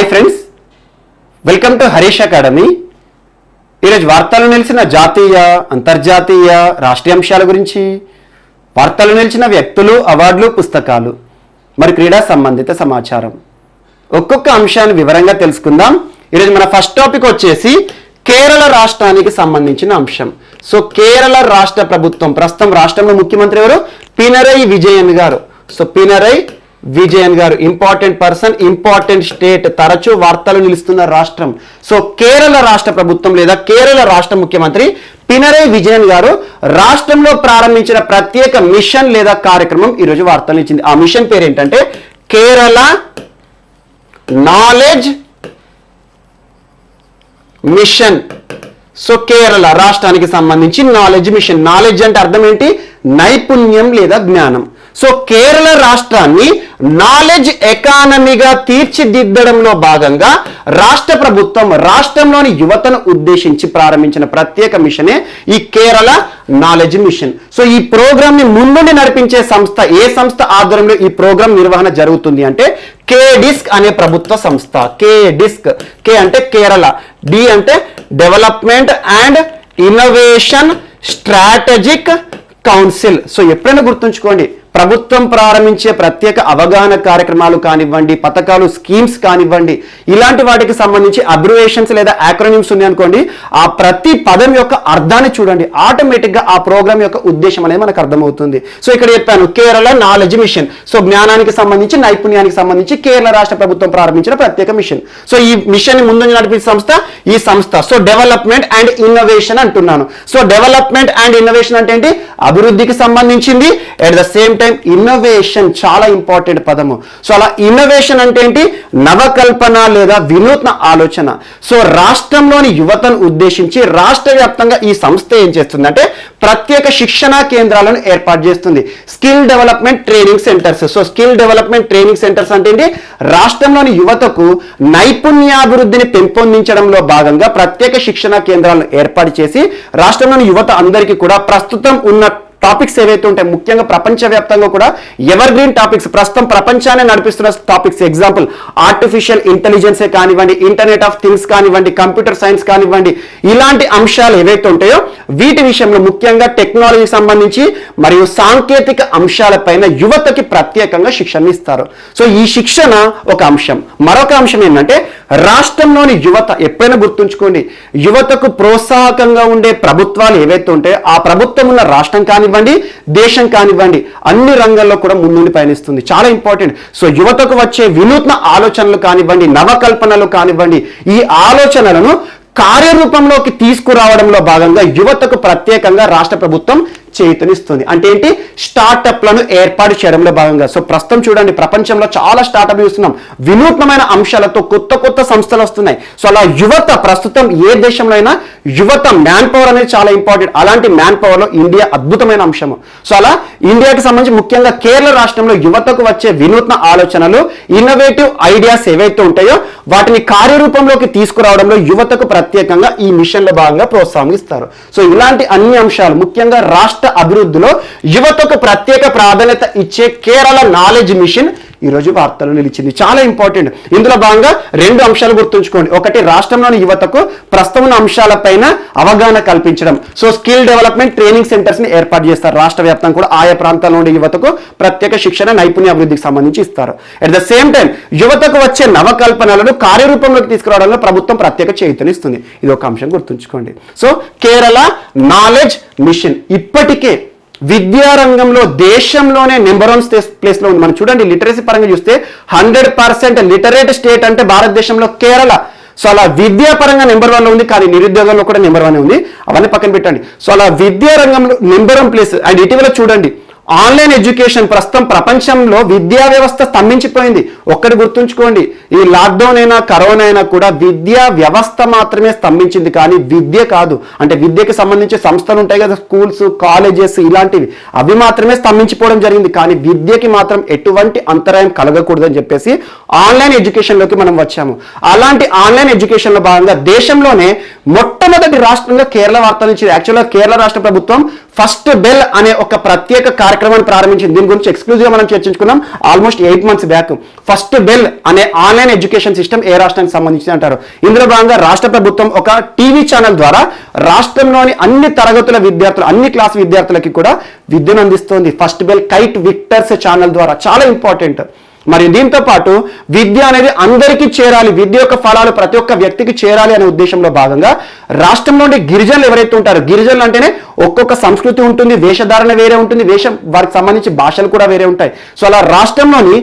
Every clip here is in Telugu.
Hi friends, welcome to Harish academy. ఈరోజు వార్తలు నిలిచిన జాతీయ, అంతర్జాతీయ, రాష్ట్రీయ అంశాల గురించి, వార్తలు నిలిచిన వ్యక్తులు, అవార్డులు, పుస్తకాలు, మరి క్రీడా సంబంధిత సమాచారం ఒక్కొక్క అంశాన్ని వివరంగా తెలుసుకుందాం. ఈరోజు మన ఫస్ట్ టాపిక్ వచ్చేసి కేరళ రాష్ట్రానికి సంబంధించిన అంశం. సో కేరళ రాష్ట్ర ప్రభుత్వం, ప్రస్తుతం రాష్ట్రంలో ముఖ్యమంత్రి ఎవరు? పినరై విజయన్ గారు. సో పినరై విజయన్ గారు ఇంపార్టెంట్ పర్సన్, ఇంపార్టెంట్ స్టేట్, తరచూ వార్తలు నిలుస్తున్న రాష్ట్రం. సో కేరళ రాష్ట్ర ప్రభుత్వం లేదా కేరళ రాష్ట్ర ముఖ్యమంత్రి పినరై విజయన్ గారు రాష్ట్రంలో ప్రారంభించిన ప్రత్యేక మిషన్ లేదా కార్యక్రమం ఈరోజు వార్తలు నిలిచింది. ఆ మిషన్ పేరు ఏంటంటే Kerala knowledge mission. So Kerala రాష్ట్రానికి సంబంధించి నాలెడ్జ్ మిషన్. నాలెడ్జ్ అంటే అర్థం ఏంటి? నైపుణ్యం లేదా జ్ఞానం. సో కేరళ రాష్ట్రాన్ని నాలెడ్జ్ ఎకానమీగా తీర్చిదిద్దడంలో భాగంగా రాష్ట్ర ప్రభుత్వం రాష్ట్రంలోని యువతను ఉద్దేశించి ప్రారంభించిన ప్రత్యేక మిషనే ఈ కేరళ నాలెడ్జ్ మిషన్. సో ఈ ప్రోగ్రామ్ ని ముందుండి నడిపించే సంస్థ, ఏ సంస్థ ఆధ్వర్యంలో ఈ ప్రోగ్రామ్ నిర్వహణ జరుగుతుంది అంటే కేడిస్క్ అనే ప్రభుత్వ సంస్థ. కేడిస్క్, కే అంటే కేరళ, డి అంటే development and innovation strategic council. So ఎప్పుడైనా గుర్తుంచుకోండి, ప్రభుత్వం ప్రారంభించే ప్రత్యేక అవగాహన కార్యక్రమాలు కానివ్వండి, పథకాలు, స్కీమ్స్ కానివ్వండి, ఇలాంటి వాటికి సంబంధించి అబ్రివేషన్స్ లేదా యాక్రోనిమ్స్ ఉన్నాయి అనుకోండి, ఆ ప్రతి పదం యొక్క అర్థాన్ని చూడండి, ఆటోమేటిక్గా ఆ ప్రోగ్రామ్ యొక్క ఉద్దేశం అనేది మనకు అర్థమవుతుంది. సో ఇక్కడ చెప్పాను కేరళ నాలెడ్జ్ మిషన్. సో జ్ఞానానికి సంబంధించి, నైపుణ్యానికి సంబంధించి కేరళ రాష్ట్ర ప్రభుత్వం ప్రారంభించిన ప్రత్యేక మిషన్. సో ఈ మిషన్ ముందు నడిపే సంస్థ ఈ సంస్థ. సో డెవలప్మెంట్ అండ్ ఇన్నోవేషన్ అంటున్నాను. సో డెవలప్మెంట్ అండ్ ఇన్నోవేషన్ అంటే ఏంటి? అభివృద్ధికి సంబంధించింది. At the same time innovation చాలా ఇంపార్టెంట్ పదము. సో అలా ఇన్నోవేషన్ అంటే ఏంటి? నవకల్పన లేదా వినూత్న ఆలోచన. సో రాష్ట్రంలోని యువతను ఉద్దేశించి రాష్ట్ర వ్యాప్తంగా ఈ సంస్థ ఏం చేస్తుందంటే ప్రత్యేక శిక్షణా కేంద్రాలను ఏర్పాటు చేస్తుంది. Skill development training centres. So skill development training centres అంటే ఏంటి? రాష్ట్రంలోని యువతకు నైపుణ్యాభివృద్ధిని పెంపొందించడంలో భాగంగా ప్రత్యేక శిక్షణా కేంద్రాలను ఏర్పాటు చేసి రాష్ట్రంలోని యువత అందరికీ కూడా ప్రస్తుతం ఉన్న టాపిక్స్ ఏవైతే ఉంటాయి, ముఖ్యంగా ప్రపంచవ్యాప్తంగా కూడా ఎవర్ గ్రీన్ టాపిక్స్, ప్రస్తుతం ప్రపంచాన్ని నడిపిస్తున్న టాపిక్స్, ఎగ్జాంపుల్ ఆర్టిఫిషియల్ ఇంటెలిజెన్సే కానివ్వండి, ఇంటర్నెట్ ఆఫ్ థింగ్స్ కానివ్వండి, కంప్యూటర్ సైన్స్ కానివ్వండి, ఇలాంటి అంశాలు ఏవైతే ఉంటాయో వీటి విషయంలో ముఖ్యంగా టెక్నాలజీకి సంబంధించి మరియు సాంకేతిక అంశాలపైన యువతకి ప్రత్యేకంగా శిక్షణ ఇస్తారు. సో ఈ శిక్షణ ఒక అంశం. మరొక అంశం ఏంటంటే రాష్ట్రంలోని యువత, ఎప్పుడైనా గుర్తుంచుకోండి, యువతకు ప్రోత్సాహకంగా ఉండే ప్రభుత్వాలు ఏవైతే ఉంటాయో ఆ ప్రభుత్వం ఉన్న రాష్ట్రం కానివ్వండి, దేశం కానివ్వండి, అన్ని రంగాల్లో కూడా ముందుండి పయనిస్తుంది. చాలా ఇంపార్టెంట్. సో యువతకు వచ్చే వినూత్న ఆలోచనలు కానివ్వండి, నవకల్పనలు కానివ్వండి, ఈ ఆలోచనలను కార్యరూపంలోకి తీసుకురావడంలో భాగంగా యువతకు ప్రత్యేకంగా రాష్ట్ర ప్రభుత్వం చేతనిస్తుంది. అంటే ఏంటి? స్టార్టప్లను ఏర్పాటు చేయడంలో భాగంగా. సో ప్రస్తుతం చూడండి, ప్రపంచంలో చాలా స్టార్టప్ చూస్తున్నాం, వినూత్నమైన అంశాలతో కొత్త కొత్త సంస్థలు వస్తున్నాయి. సో అలా యువత ప్రస్తుతం ఏ దేశంలో అయినా యువత మ్యాన్ పవర్ అనేది చాలా ఇంపార్టెంట్. అలాంటి మ్యాన్ పవర్ లో ఇండియా అద్భుతమైన అంశము. సో అలా ఇండియాకి సంబంధించి ముఖ్యంగా కేరళ రాష్ట్రంలో యువతకు వచ్చే వినూత్న ఆలోచనలు, ఇన్నోవేటివ్ ఐడియాస్ ఏవైతే ఉంటాయో వాటిని కార్యరూపంలోకి తీసుకురావడంలో యువతకు ప్రత్యేకంగా ఈ మిషన్ లో భాగంగా ప్రోత్సాహం ఇస్తారు. సో ఇలాంటి అన్ని అంశాలు ముఖ్యంగా రాష్ట్ర అభివృద్ధిలో యువతకు ప్రత్యేక ప్రాధాన్యత ఇచ్చే కేరళ నాలెడ్జ్ మిషన్ ఈరోజు వార్తలు నిలిచింది. చాలా ఇంపార్టెంట్. ఇందులో భాగంగా రెండు అంశాలు గుర్తుంచుకోండి. ఒకటి, రాష్ట్రంలోని యువతకు ప్రస్తుతం ఉన్న అంశాలపైన అవగాహన కల్పించడం. So skill development training centres ని ఏర్పాటు చేస్తారు. రాష్ట్ర వ్యాప్తంగా కూడా ఆయా ప్రాంతాల్లో ఉండే యువతకు ప్రత్యేక శిక్షణ, నైపుణ్య అభివృద్ధికి సంబంధించి ఇస్తారు. అట్ ద సేమ్ టైం యువతకు వచ్చే నవకల్పనలను కార్యరూపంలోకి తీసుకురావడంలో ప్రభుత్వం ప్రత్యేక చేయూతనిస్తుంది. ఇది ఒక అంశం గుర్తుంచుకోండి. సో కేరళ నాలెడ్జ్ మిషన్ ఇప్పటికే విద్యారంగంలో దేశంలోనే నెంబర్ 1 ప్లేస్లో ఉంది. మనం చూడండి, లిటరసీ పరంగా చూస్తే 100% లిటరేట్ స్టేట్ అంటే భారతదేశంలో కేరళ. సో అలా విద్యా పరంగా నెంబర్ 1 లో ఉంది, కానీ నిరుద్యోగంలో కూడా నెంబర్ 1 ఉంది. అవన్నీ పక్కన పెట్టండి. సో అలా విద్యా రంగంలో నెంబర్ 1 ప్లేస్. అండ్ ఇటీవల చూడండి, ఆన్లైన్ ఎడ్యుకేషన్, ప్రస్తుతం ప్రపంచంలో విద్యా వ్యవస్థ స్తంభించిపోయింది. ఒక్కటి గుర్తుంచుకోండి, ఈ లాక్డౌన్ అయినా కరోనా అయినా కూడా విద్యా వ్యవస్థ మాత్రమే స్తంభించింది, కానీ విద్య కాదు. అంటే విద్యకి సంబంధించి సంస్థలు ఉంటాయి కదా, స్కూల్స్, కాలేజెస్, ఇలాంటివి, అవి మాత్రమే స్తంభించిపోవడం జరిగింది. కానీ విద్యకి మాత్రం ఎటువంటి అంతరాయం కలగకూడదని చెప్పేసి ఆన్లైన్ ఎడ్యుకేషన్లోకి మనం వచ్చాము. అలాంటి ఆన్లైన్ ఎడ్యుకేషన్లో భాగంగా దేశంలోనే మొట్టమొదటి రాష్ట్రంగా కేరళ వార్తలు ఇచ్చింది. యాక్చువల్గా కేరళ రాష్ట్ర ప్రభుత్వం ఫస్ట్ బెల్ అనే ఒక ప్రత్యేక కార్యక్రమం కార్యక్రమాన్ని ప్రారంభించింది. దీని గురించి ఎక్స్క్లూజివ్గా మనం చర్చించుకున్నాం almost 8 months back. First bell అనే ఆన్లైన్ ఎడ్యుకేషన్ సిస్టమ్ ఏ రాష్ట్రానికి సంబంధించి అంటారు. ఇందులో భాగంగా రాష్ట్ర ప్రభుత్వం ఒక టీవీ ఛానల్ ద్వారా రాష్ట్రంలోని అన్ని తరగతుల విద్యార్థులు, అన్ని క్లాస్ విద్యార్థులకి కూడా విద్యను అందిస్తోంది. ఫస్ట్ బెల్ కైట్ విక్టర్స్ ఛానల్ ద్వారా, చాలా ఇంపార్టెంట్. మరి దీంతో పాటు విద్య అనేది అందరికీ చేరాలి, విద్య యొక్క ఫలాలు ప్రతి ఒక్క వ్యక్తికి చేరాలి అనే ఉద్దేశంలో భాగంగా రాష్ట్రంలోని గిరిజనులు ఎవరైతే ఉంటారో, గిరిజనులు అంటేనే ఒక్కొక్క సంస్కృతి ఉంటుంది, వేషధారణ వేరే ఉంటుంది, వారికి సంబంధించి భాషలు కూడా వేరే ఉంటాయి. సో అలా రాష్ట్రంలోని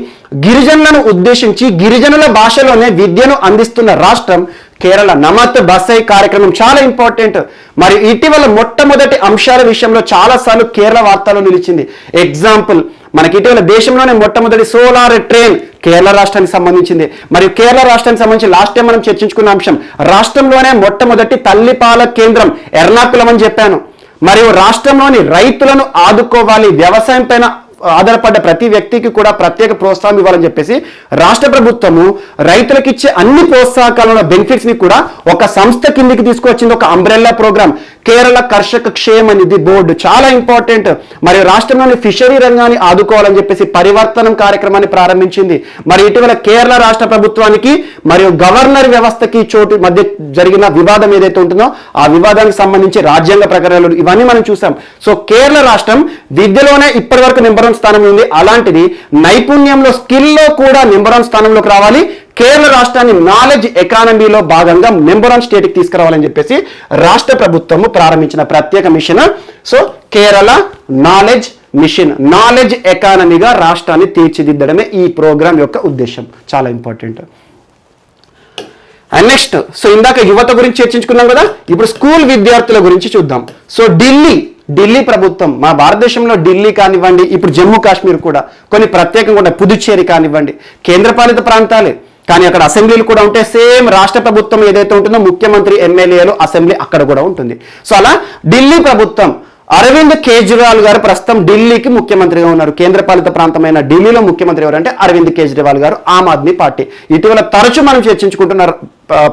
గిరిజనులను ఉద్దేశించి గిరిజనుల భాషలోనే విద్యను అందిస్తున్న రాష్ట్రం కేరళ. నమత్ బసై కార్యక్రమం చాలా ఇంపార్టెంట్. మరి ఇటీవల మొట్టమొదటి అంశాల విషయంలో చాలాసార్లు కేరళ వార్తల్లో నిలిచింది. ఎగ్జాంపుల్, మనకి ఇటీవల దేశంలోనే మొట్టమొదటి సోలార్ ట్రైన్ కేరళ రాష్ట్రానికి సంబంధించింది. మరియు కేరళ రాష్ట్రానికి సంబంధించి లాస్ట్ టైం మనం చర్చించుకున్న అంశం, రాష్ట్రంలోనే మొట్టమొదటి తల్లిపాల కేంద్రం ఎర్నాకుళం అని చెప్పాను. మరియు రాష్ట్రంలోని రైతులను ఆదుకోవాలి, వ్యవసాయం పైన ఆధారపడ్డ ప్రతి వ్యక్తికి కూడా ప్రత్యేక ప్రోత్సాహం ఇవ్వాలని చెప్పేసి రాష్ట్ర ప్రభుత్వము రైతులకు ఇచ్చే అన్ని ప్రోత్సాహకాల బెనిఫిట్స్ ని కూడా ఒక సంస్థ కిందికి తీసుకొచ్చింది, ఒక అంబ్రెల్లా ప్రోగ్రామ్ కేరళ కర్షక క్షేమ నిధి బోర్డు. చాలా ఇంపార్టెంట్. మరియు రాష్ట్రంలోని ఫిషరీ రంగాన్ని ఆదుకోవాలని చెప్పేసి పరివర్తనం కార్యక్రమాన్ని ప్రారంభించింది. మరి ఇటీవల కేరళ రాష్ట్ర ప్రభుత్వానికి మరియు గవర్నర్ వ్యవస్థకి చోటు మధ్య జరిగిన వివాదం ఏదైతే ఉంటుందో ఆ వివాదానికి సంబంధించి రాజ్యాంగ ప్రకారాలు ఇవన్నీ మనం చూసాం. సో కేరళ రాష్ట్రం విద్యలోనే ఇప్పటి వరకు నెంబర్ 1 స్థానంలో ఉంది. అలాంటిది నైపుణ్యంలో, స్కిల్లో కూడా నెంబర్ 1 స్థానంలోకి రావాలి. కేరళ రాష్ట్రాన్ని నాలెడ్జ్ ఎకానమీలో భాగంగా నెంబర్ 1 స్టేట్కి తీసుకురావాలని చెప్పేసి రాష్ట్ర ప్రభుత్వము ప్రారంభించిన ప్రత్యేక mission. So Kerala knowledge mission, knowledge ఎకానమీగా రాష్ట్రాన్ని తీర్చిదిద్దడమే ఈ ప్రోగ్రాం యొక్క ఉద్దేశం. చాలా ఇంపార్టెంట్. అండ్ నెక్స్ట్, సో ఇందాక యువత గురించి చర్చించుకున్నాం కదా, ఇప్పుడు స్కూల్ విద్యార్థుల గురించి చూద్దాం. సో ఢిల్లీ ప్రభుత్వం, మన భారతదేశంలో ఢిల్లీ కానివ్వండి, ఇప్పుడు జమ్మూ కాశ్మీర్ కూడా కొన్ని ప్రత్యేకంగా ఉంటాయి, పుదుచ్చేరి కానివ్వండి, కేంద్రపాలిత ప్రాంతాలే, కానీ అక్కడ అసెంబ్లీలు కూడా ఉంటే సేమ్ రాష్ట్ర ప్రభుత్వం ఏదైతే ఉంటుందో ముఖ్యమంత్రి, ఎమ్మెల్యేలు, అసెంబ్లీ అక్కడ కూడా ఉంటుంది. సో అలా ఢిల్లీ ప్రభుత్వం, అరవింద్ కేజ్రీవాల్ గారు ప్రస్తుతం ఢిల్లీకి ముఖ్యమంత్రిగా ఉన్నారు. కేంద్రపాలిత ప్రాంతమైన ఢిల్లీలో ముఖ్యమంత్రి ఎవరంటే అరవింద్ కేజ్రీవాల్ గారు, ఆమ్ ఆద్మీ పార్టీ. ఇటీవల తరచూ మనం చర్చించుకుంటున్నారు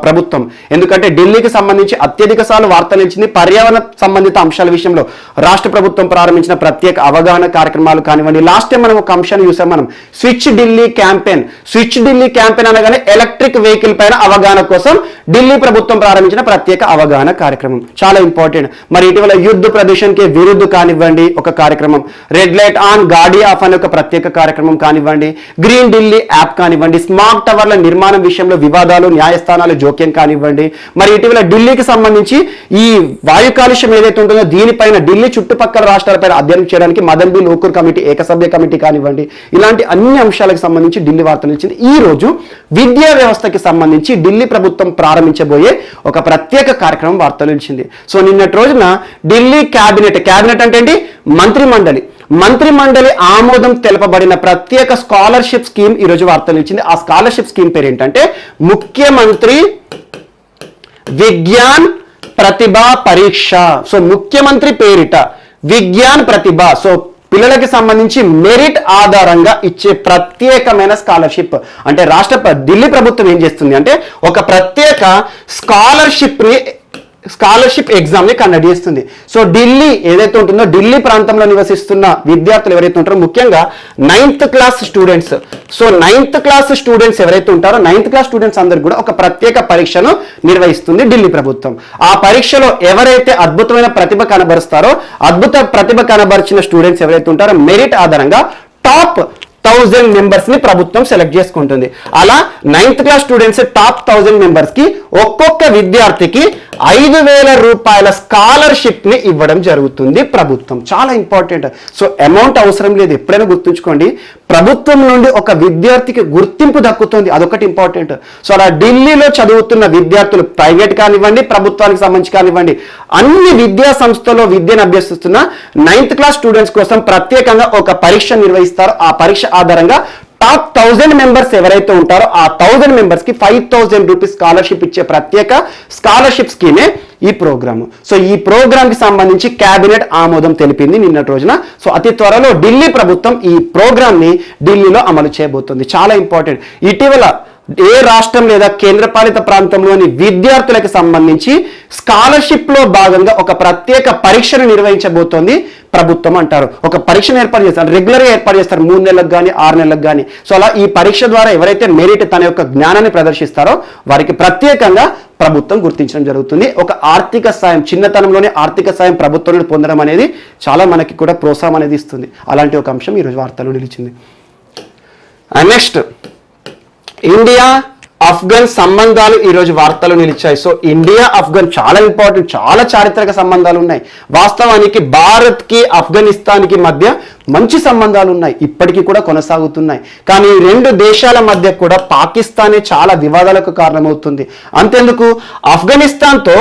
ప్రభుత్వం, ఎందుకంటే ఢిల్లీకి సంబంధించి అత్యధిక సార్లు వార్తలు ఇచ్చింది పర్యావరణ సంబంధిత అంశాల విషయంలో రాష్ట్ర ప్రభుత్వం ప్రారంభించిన ప్రత్యేక అవగాహన కార్యక్రమాలు కానివ్వండి. లాస్ట్ టైం మనం ఒక అంశాన్ని చూసాం, మనం switch Delhi campaign. Switch Delhi campaign అనగానే ఎలక్ట్రిక్ వెహికల్ పైన అవగాహన కోసం ఢిల్లీ ప్రభుత్వం ప్రారంభించిన ప్రత్యేక అవగాహన కార్యక్రమం, చాలా ఇంపార్టెంట్. మరి ఇటీవల యుద్ధ ప్రదర్శనకి విరుద్ధ కానివ్వండి ఒక కార్యక్రమం, రెడ్ లైట్ ఆన్ గాడి ఆఫ్ అనే ఒక ప్రత్యేక కార్యక్రమం కానివ్వండి, గ్రీన్ ఢిల్లీ యాప్ కానివ్వండి, స్మార్ట్ టవర్ల నిర్మాణం విషయంలో వివాదాలు, న్యాయస్థానాలు జోక్యం కానివ్వండి. మరి ఇటీవల ఢిల్లీకి సంబంధించి ఈ వాయు కాలుష్యం ఏదైతే ఉంటుందో దీనిపైన ఢిల్లీ చుట్టుపక్కల రాష్ట్రాలపైన అధ్యయనం చేయడానికి మదన్ బి లోకూర్ కమిటీ, ఏకసభ్య కమిటీ కానివ్వండి, ఇలాంటి అన్ని అంశాలకు సంబంధించి ఢిల్లీ వార్తలు ఇచ్చింది. ఈ రోజు విద్యా వ్యవస్థకి సంబంధించి ఢిల్లీ ప్రభుత్వం ప్రారంభించబోయే ఒక ప్రత్యేక కార్యక్రమం వార్తలు ఇచ్చింది. సో నిన్నటి రోజున ఢిల్లీ క్యాబినెట్ అంటే ఏంటి, మంత్రిమండలి ఆమోదం తెలపబడిన ప్రత్యేక స్కాలర్షిప్ స్కీమ్ ఈరోజు వార్తలు ఇచ్చింది. ఆ స్కాలర్షిప్ స్కీమ్ పేరు ఏంటంటే ముఖ్యమంత్రి విజ్ఞాన్ ప్రతిభా పరీక్ష. సో ముఖ్యమంత్రి పేరిట విజ్ఞాన్ ప్రతిభ, సో పిల్లలకి సంబంధించి మెరిట్ ఆధారంగా ఇచ్చే ప్రత్యేకమైన స్కాలర్షిప్. అంటే ఢిల్లీ ప్రభుత్వం ఏం చేస్తుంది అంటే ఒక ప్రత్యేక స్కాలర్షిప్ ఎగ్జామ్ ని కండక్ట్ చేస్తుంది. సో ఢిల్లీ ఏదైతే ఉంటుందో ఢిల్లీ ప్రాంతంలో నివసిస్తున్న విద్యార్థులు ఎవరైతే ఉంటారో, ముఖ్యంగా 9th class students. So 9th class students ఎవరైతే ఉంటారో 9th క్లాస్ స్టూడెంట్స్ అందరికి కూడా ఒక ప్రత్యేక పరీక్షను నిర్వహిస్తుంది ఢిల్లీ ప్రభుత్వం. ఆ పరీక్షలో ఎవరైతే అద్భుతమైన ప్రతిభ కనబరుస్తారో, అద్భుత ప్రతిభ కనబరిచిన స్టూడెంట్స్ ఎవరైతే ఉంటారో మెరిట్ ఆధారంగా టాప్ 1000 మెంబర్స్ ని ప్రభుత్వం సెలెక్ట్ చేసుకుంటుంది. అలా 9th class students top 1000 members కి ఒక్కొక్క విద్యార్థికి 5,000 రూపాయల స్కాలర్షిప్ ని ఇవ్వడం జరుగుతుంది ప్రభుత్వం. చాలా ఇంపార్టెంట్. సో అమౌంట్ అవసరం లేదు, ఎప్పుడైనా గుర్తుంచుకోండి, ప్రభుత్వం నుండి ఒక విద్యార్థికి గుర్తింపు దక్కుతుంది, అదొకటి ఇంపార్టెంట్. సో అలా ఢిల్లీలో చదువుతున్న విద్యార్థులు ప్రైవేట్ కానివ్వండి, ప్రభుత్వానికి సంబంధించి కానివ్వండి, అన్ని విద్యా సంస్థల్లో విద్యను అభ్యసిస్తున్న 9th క్లాస్ స్టూడెంట్స్ కోసం ప్రత్యేకంగా ఒక పరీక్ష నిర్వహిస్తారు. ఆ పరీక్ష ఆధారంగా టాప్ 1000 మెంబర్స్ ఎవరైతే ఉంటారో ఆ 1000 మెంబర్స్ కి 5,000 రూపీస్ స్కాలర్షిప్ ఇచ్చే ప్రత్యేక స్కాలర్షిప్ స్కీమే ఈ ప్రోగ్రామ్. సో ఈ ప్రోగ్రామ్ కి సంబంధించి కేబినెట్ ఆమోదం తెలిపింది నిన్నటి రోజున. సో అతి త్వరలో ఢిల్లీ ప్రభుత్వం ఈ ప్రోగ్రామ్ ని ఢిల్లీలో అమలు చేయబోతుంది. చాలా ఇంపార్టెంట్. ఇటీవల ఏ రాష్ట్రం లేదా కేంద్రపాలిత ప్రాంతంలోని విద్యార్థులకు సంబంధించి స్కాలర్షిప్ లో భాగంగా ఒక ప్రత్యేక పరీక్షను నిర్వహించబోతోంది ప్రభుత్వం అంటారు. ఒక పరీక్షను ఏర్పాటు చేస్తారు, రెగ్యులర్గా ఏర్పాటు చేస్తారు, 3 నెలలకు కానీ 6 నెలలకు కానీ. సో అలా ఈ పరీక్ష ద్వారా ఎవరైతే మెరిట్ తన యొక్క జ్ఞానాన్ని ప్రదర్శిస్తారో వారికి ప్రత్యేకంగా ప్రభుత్వం గుర్తించడం జరుగుతుంది. ఒక ఆర్థిక సాయం, చిన్నతనంలోనే ఆర్థిక సాయం ప్రభుత్వం నుండి పొందడం అనేది చాలా మనకి కూడా ప్రోత్సాహం అనేది ఇస్తుంది. అలాంటి ఒక అంశం ఈరోజు వార్తల్లో నిలిచింది. అండ్ నెక్స్ట్, ఇండియా ఆఫ్ఘన్ సంబంధాలు ఈరోజు వార్తలు నిలిచాయి. సో ఇండియా ఆఫ్ఘన్ చాలా ఇంపార్టెంట్, చాలా చారిత్రక సంబంధాలు ఉన్నాయి. వాస్తవానికి భారత్కి ఆఫ్ఘనిస్తాన్కి మధ్య మంచి సంబంధాలు ఉన్నాయి, ఇప్పటికీ కూడా కొనసాగుతున్నాయి. కానీ ఈ 2 దేశాల మధ్య కూడా పాకిస్తానే చాలా వివాదాలకు కారణమవుతుంది. అంతేందుకు ఆఫ్ఘనిస్తాన్తో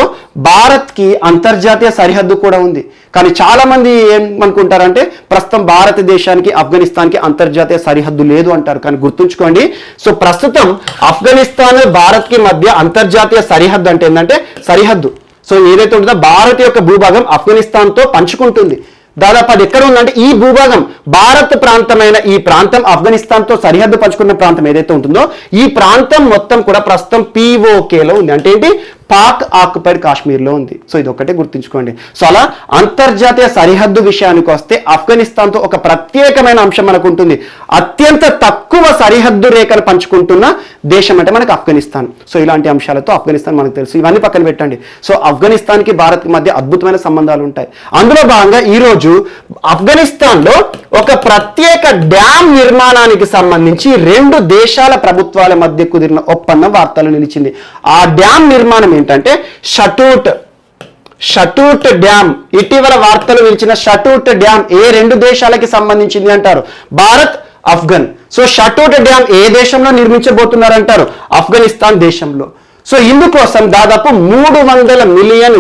భారత్కి అంతర్జాతీయ సరిహద్దు కూడా ఉంది. కానీ చాలా మంది ఏమనుకుంటారంటే ప్రస్తుతం భారతదేశానికి ఆఫ్ఘనిస్తాన్కి అంతర్జాతీయ సరిహద్దు లేదు అంటారు. కానీ గుర్తుంచుకోండి, సో ప్రస్తుతం ఆఫ్ఘనిస్తాన్ భారత్కి మధ్య అంతర్జాతీయ సరిహద్దు అంటే ఏంటంటే సరిహద్దు. సో ఏదైతే ఉంటుందో భారత్ యొక్క భూభాగం ఆఫ్ఘనిస్తాన్తో పంచుకుంటుంది. దాదాపు అది ఎక్కడ ఉందంటే ఈ భూభాగం, భారత్ ప్రాంతమైన ఈ ప్రాంతం ఆఫ్ఘనిస్తాన్తో సరిహద్దు పంచుకున్న ప్రాంతం ఏదైతే ఉంటుందో ఈ ప్రాంతం మొత్తం కూడా ప్రస్తుతం POKలో ఉంది. అంటే ఏంటి, పాక్ ఆక్యుపైడ్ కాశ్మీర్లో ఉంది. సో ఇది ఒక్కటే గుర్తుంచుకోండి. సో అలా అంతర్జాతీయ సరిహద్దు విషయానికి వస్తే ఆఫ్ఘనిస్తాన్తో ఒక ప్రత్యేకమైన అంశం మనకు ఉంటుంది. అత్యంత తక్కువ సరిహద్దు రేఖను పంచుకుంటున్న దేశం అంటే మనకు ఆఫ్ఘనిస్తాన్. సో ఇలాంటి అంశాలతో ఆఫ్ఘనిస్తాన్ మనకు తెలుసు. ఇవన్నీ పక్కన పెట్టండి. సో ఆఫ్ఘనిస్తాన్కి భారత్కి మధ్య అద్భుతమైన సంబంధాలు ఉంటాయి. అందులో భాగంగా ఈరోజు ఆఫ్ఘనిస్తాన్లో ఒక ప్రత్యేక డ్యామ్ నిర్మాణానికి సంబంధించి 2 దేశాల ప్రభుత్వాల మధ్య కుదిరిన ఒప్పందం వార్తలు నిలిచింది. ఆ డ్యామ్ నిర్మాణం ఏంటంటే షటూట్ డ్యామ్. ఇటీవల వార్తలు నిలిచిన షటూట్ డ్యామ్ ఏ 2 దేశాలకి సంబంధించింది అంటారు, భారత్, ఆఫ్ఘన్. సో షటూట్ డ్యామ్ ఏ దేశంలో నిర్మించబోతున్నారంటారు, ఆఫ్ఘనిస్తాన్ దేశంలో. సో ఇందుకోసం దాదాపు $300 మిలియన్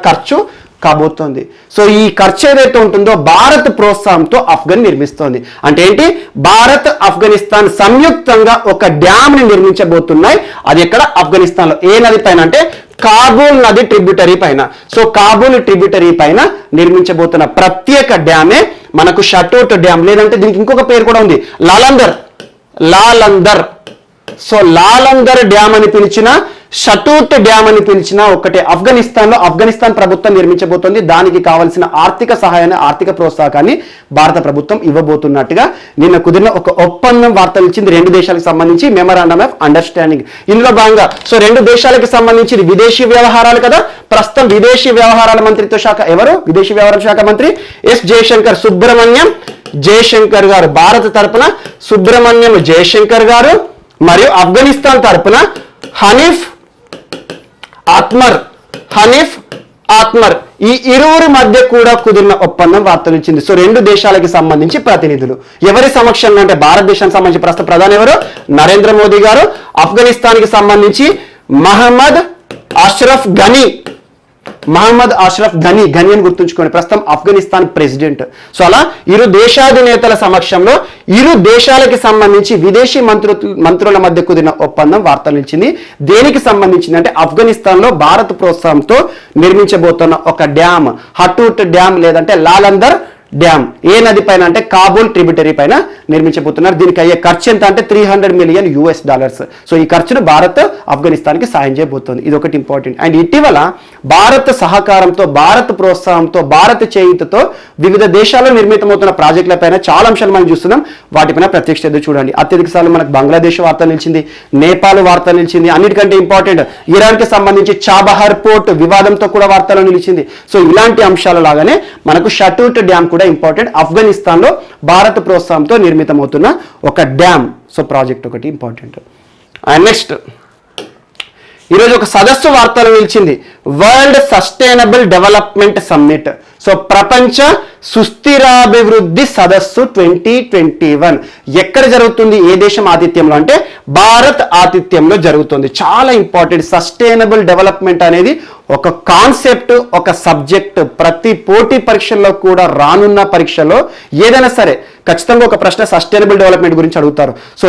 ఖర్చు కాబోతోంది. సో ఈ ఖర్చు ఏదైతే ఉంటుందో భారత్ ప్రోత్సాహంతో ఆఫ్ఘన్ నిర్మిస్తోంది. అంటే ఏంటి, భారత్ ఆఫ్ఘనిస్తాన్ సంయుక్తంగా ఒక డ్యామ్ ని నిర్మించబోతున్నాయి. అది ఎక్కడ, ఆఫ్ఘనిస్తాన్లో. ఏ నది పైన అంటే కాబూల్ నది ట్రిబ్యూటరీ పైన. సో కాబూల్ ట్రిబ్యూటరీ పైన నిర్మించబోతున్న ప్రత్యేక డ్యామే మనకు షటూట్ డ్యామ్. లేదంటే దీనికి ఇంకొక పేరు కూడా ఉంది, లాలందర్. సో లాలందర్ డ్యామ్ అని పిలిచిన, షటూట్ డ్యామ్ అని పిలిచిన ఒకటే. ఆఫ్ఘనిస్తాన్ ప్రభుత్వం నిర్మించబోతోంది. దానికి కావాల్సిన ఆర్థిక సహాయాన్ని, ఆర్థిక ప్రోత్సాహకాన్ని భారత ప్రభుత్వం ఇవ్వబోతున్నట్టుగా నిన్న కుదిరిన ఒక ఒప్పందం వార్తలు ఇచ్చింది 2 దేశాలకు సంబంధించి, మెమరాండమ్ ఆఫ్ అండర్స్టాండింగ్. ఇందులో భాగంగా సో 2 దేశాలకు సంబంధించి విదేశీ వ్యవహారాలు కదా. ప్రస్తుతం విదేశీ వ్యవహారాల మంత్రిత్వ శాఖ ఎవరు, విదేశీ వ్యవహారాల శాఖ మంత్రి సుబ్రమణ్యం జయశంకర్ గారు. భారత తరపున సుబ్రమణ్యం జయశంకర్ గారు మరియు ఆఫ్ఘనిస్తాన్ తరపున హనీఫ్ ఆత్మర్. ఈ ఇరువురి మధ్య కూడా కుదిరిన ఒప్పందం వార్తలు ఇచ్చింది. సో 2 దేశాలకి సంబంధించి ప్రతినిధులు ఎవరి సమక్షంలో అంటే భారతదేశానికి సంబంధించి ప్రస్తుత ప్రధాని ఎవరు, నరేంద్ర మోదీ గారు. ఆఫ్ఘనిస్తాన్కి సంబంధించి మహమ్మద్ అష్రఫ్ ఘనీ అని గుర్తుంచుకోండి, ప్రస్తుతం ఆఫ్ఘనిస్తాన్ ప్రెసిడెంట్. సో అలా ఇరు దేశాధినేతల సమక్షంలో 2 దేశాలకి సంబంధించి విదేశీ మంత్రుల మధ్య కుదిరిన ఒప్పందం వార్తలు నిలిచింది. దేనికి సంబంధించింది అంటే ఆఫ్ఘనిస్తాన్ లో భారత్ ప్రోత్సాహంతో నిర్మించబోతున్న ఒక డ్యామ్, హటూట్ డ్యామ్ లేదంటే లాలందర్ డ్యామ్. ఏ నది పైన అంటే కాబూల్ ట్రిబ్యూటరీ పైన నిర్మించబోతున్నారు. దీనికి అయ్యే ఖర్చు ఎంత అంటే $300 మిలియన్. సో ఈ ఖర్చును భారత్ ఆఫ్ఘనిస్తాన్కి సాయం చేయబోతోంది. ఇది ఒకటి ఇంపార్టెంట్. అండ్ ఇటీవల భారత్ సహకారంతో, భారత్ ప్రోత్సాహంతో, భారత్ చేయుతతో వివిధ దేశాల్లో నిర్మితమవుతున్న ప్రాజెక్టుల పైన చాలా అంశాలు మనం చూస్తున్నాం. వాటిపైన ప్రత్యక్ష శ్రద్ధ చూడండి. అత్యధిక సార్లు మనకు బంగ్లాదేశ్ వార్త నిలిచింది, నేపాల్ వార్త నిలిచింది. అన్నిటికంటే ఇంపార్టెంట్ ఇరాన్కి సంబంధించి చాబహార్ పోర్ట్ వివాదంతో కూడా వార్తలు నిలిచింది. సో ఇలాంటి అంశాల లాగానే మనకు షటూట్ డ్యామ్ కూడా ఇంపార్టెంట్. ఆఫ్ఘనిస్తాన్ లో భారత్ ప్రోత్సాహంతో నిర్మితమవుతున్న ఒక డ్యామ్. సో ప్రాజెక్ట్ ఒకటి ఇంపార్టెంట్. అండ్ నెక్స్ట్, ఈరోజు ఒక సదస్సు వార్తలు నిలిచింది, world sustainable development summit. So ప్రపంచ సుస్థిరాభివృద్ధి సదస్సు 2021 ఎక్కడ జరుగుతుంది, ఏ దేశం ఆతిథ్యంలో అంటే భారత్ ఆతిథ్యంలో జరుగుతుంది. చాలా ఇంపార్టెంట్. సస్టైనబుల్ డెవలప్మెంట్ అనేది ఒక కాన్సెప్ట్, ఒక సబ్జెక్ట్. ప్రతి పోటీ పరీక్షల్లో కూడా, రానున్న పరీక్షలో ఏదైనా సరే ఖచ్చితంగా ఒక ప్రశ్న సస్టైనబుల్ డెవలప్మెంట్ గురించి అడుగుతారు. సో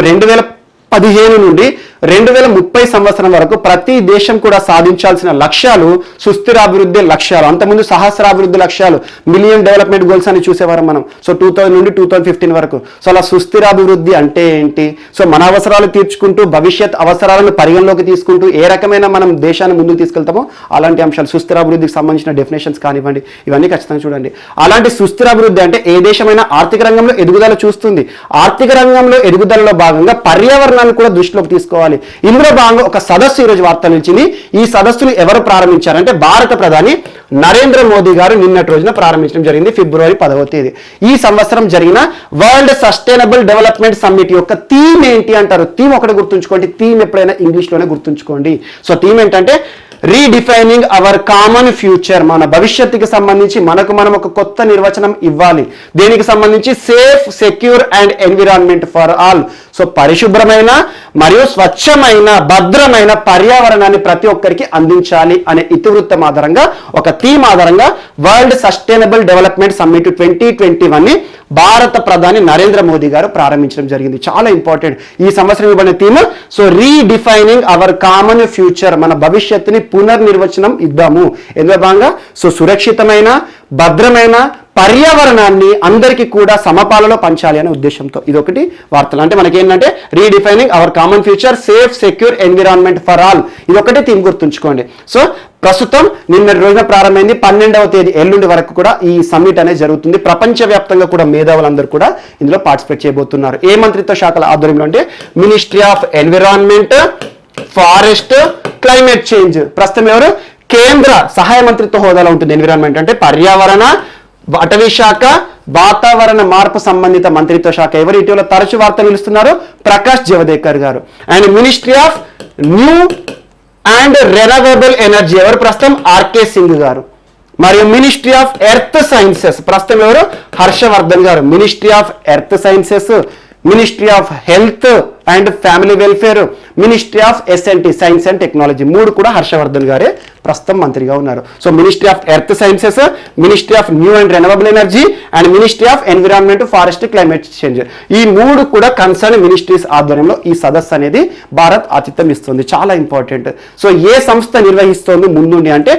2015 నుండి 2030 సంవత్సరం వరకు ప్రతి దేశం కూడా సాధించాల్సిన లక్ష్యాలు సుస్థిరాభివృద్ధి లక్ష్యాలు. అంతకుముందు సహస్రాభివృద్ధి లక్ష్యాలు, మిలియన్ డెవలప్మెంట్ గోల్స్ అని చూసేవారు మనం. సో 2000 నుండి 2015 వరకు. సో అలా సుస్థిరాభివృద్ధి అంటే ఏంటి, సో మన అవసరాలు తీర్చుకుంటూ భవిష్యత్ అవసరాలను పరిగణలోకి తీసుకుంటూ ఏ రకమైన మనం దేశాన్ని ముందుకు తీసుకెళ్తామో అలాంటి అంశాలు, సుస్థిరాభివృద్ధికి సంబంధించిన డెఫినేషన్స్ కానివ్వండి, ఇవన్నీ ఖచ్చితంగా చూడండి. అలాంటి సుస్థిరాభివృద్ధి అంటే ఏ దేశమైనా ఆర్థిక రంగంలో ఎదుగుదల చూస్తుంది. ఆర్థిక రంగంలో ఎదుగుదలలో భాగంగా పర్యావరణాన్ని కూడా దృష్టిలోకి తీసుకోవాలి. ఇందులో భాగంగా ఒక సదస్సు ఈరోజు వార్తలు ఇచ్చింది. ఈ సదస్సును ఎవరు ప్రారంభించారంటే భారత ప్రధాని నరేంద్ర మోదీ గారు నిన్నటి రోజున ప్రారంభించడం జరిగింది, ఫిబ్రవరి 10వ తేదీ. ఈ సంవత్సరం జరిగిన వరల్డ్ సస్టైనబుల్ డెవలప్మెంట్ సమ్మిట్ యొక్క థీమ్ ఏంటి అంటారు. థీమ్ ఒకటి గుర్తుంచుకోండి, థీమ్ ఎప్పుడైనా ఇంగ్లీష్లోనే గుర్తుంచుకోండి. సో థీమ్ ఏంటంటే రీడిఫైనింగ్ అవర్ కామన్ ఫ్యూచర్. మన భవిష్యత్తుకి సంబంధించి మనకు మనం ఒక కొత్త నిర్వచనం ఇవ్వాలి. దేనికి సంబంధించి safe, secure and environment for all. So పరిశుభ్రమైన మరియు స్వచ్ఛమైన భద్రమైన పర్యావరణాన్ని ప్రతి ఒక్కరికి అందించాలి అనే ఇతివృత్తం ఆధారంగా, ఒక థీమ్ ఆధారంగా వరల్డ్ సస్టైనబుల్ డెవలప్మెంట్ సమ్మిట్ 2021ని భారత ప్రధాని నరేంద్ర మోదీ గారు ప్రారంభించడం జరిగింది. చాలా ఇంపార్టెంట్ ఈ సంవత్సరం ఇవ్వబడిన theme. So redefining our common future, మన భవిష్యత్తుని పునర్నిర్వచనం ఇద్దాము. ఎందులో భాగంగా సో సురక్షితమైన భద్రమైన పర్యావరణాన్ని అందరికీ కూడా సమపాలలో పంచాలి అనే ఉద్దేశంతో ఇదొకటి వార్తలు. అంటే మనకి ఏంటంటే redefining our common future, safe, secure environment for all, ఇదొకటి థీమ్ గుర్తుంచుకోండి. సో ప్రస్తుతం నిన్న రోజున ప్రారంభమైంది, 12వ తేదీ ఎల్లుండి వరకు కూడా ఈ సమ్మిట్ అనేది జరుగుతుంది. ప్రపంచవ్యాప్తంగా కూడా మేధావులందరూ కూడా ఇందులో పార్టిసిపేట్ చేయబోతున్నారు. ఏ మంత్రిత్వ శాఖల ఆధ్వర్యంలో అంటే ministry of environment, forest, climate change. ప్రస్తుతం ఎవరు కేంద్ర సహాయ మంత్రిత్వ హోదాలో ఉంటుంది. ఎన్విరాన్మెంట్ అంటే పర్యావరణ, అటవీ శాఖ, వాతావరణ మార్పు సంబంధిత మంత్రిత్వ శాఖ. ఎవరు ఇటీవల తరచు వార్తలు నిలుస్తున్నారు? ప్రకాష్ జవదేకర్ గారు. And ministry of new and renewable energy ఎవరు? ప్రస్తుతం ఆర్కే సింగ్ గారు. మరియు మినిస్ట్రీ ఆఫ్ ఎర్త్ సైన్సెస్ ప్రస్తుతం ఎవరు? Harshvardhan garu. Ministry of earth sciences, ministry of health and family welfare, ministry of S and T science and technology, మూడు కూడా హర్షవర్ధన్ గారే ప్రస్తుతం మంత్రిగా ఉన్నారు. So ministry of earth sciences, ministry of new and renewable energy and ministry of environment, forest, climate change, ఈ మూడు కూడా కన్సర్న్ మినిస్ట్రీస్ ఆధ్వర్యంలో ఈ సదస్సు అనేది భారత్ ఆతిథ్యం ఇస్తుంది. చాలా ఇంపార్టెంట్. సో ఏ సంస్థ నిర్వహిస్తోంది ముందుండి అంటే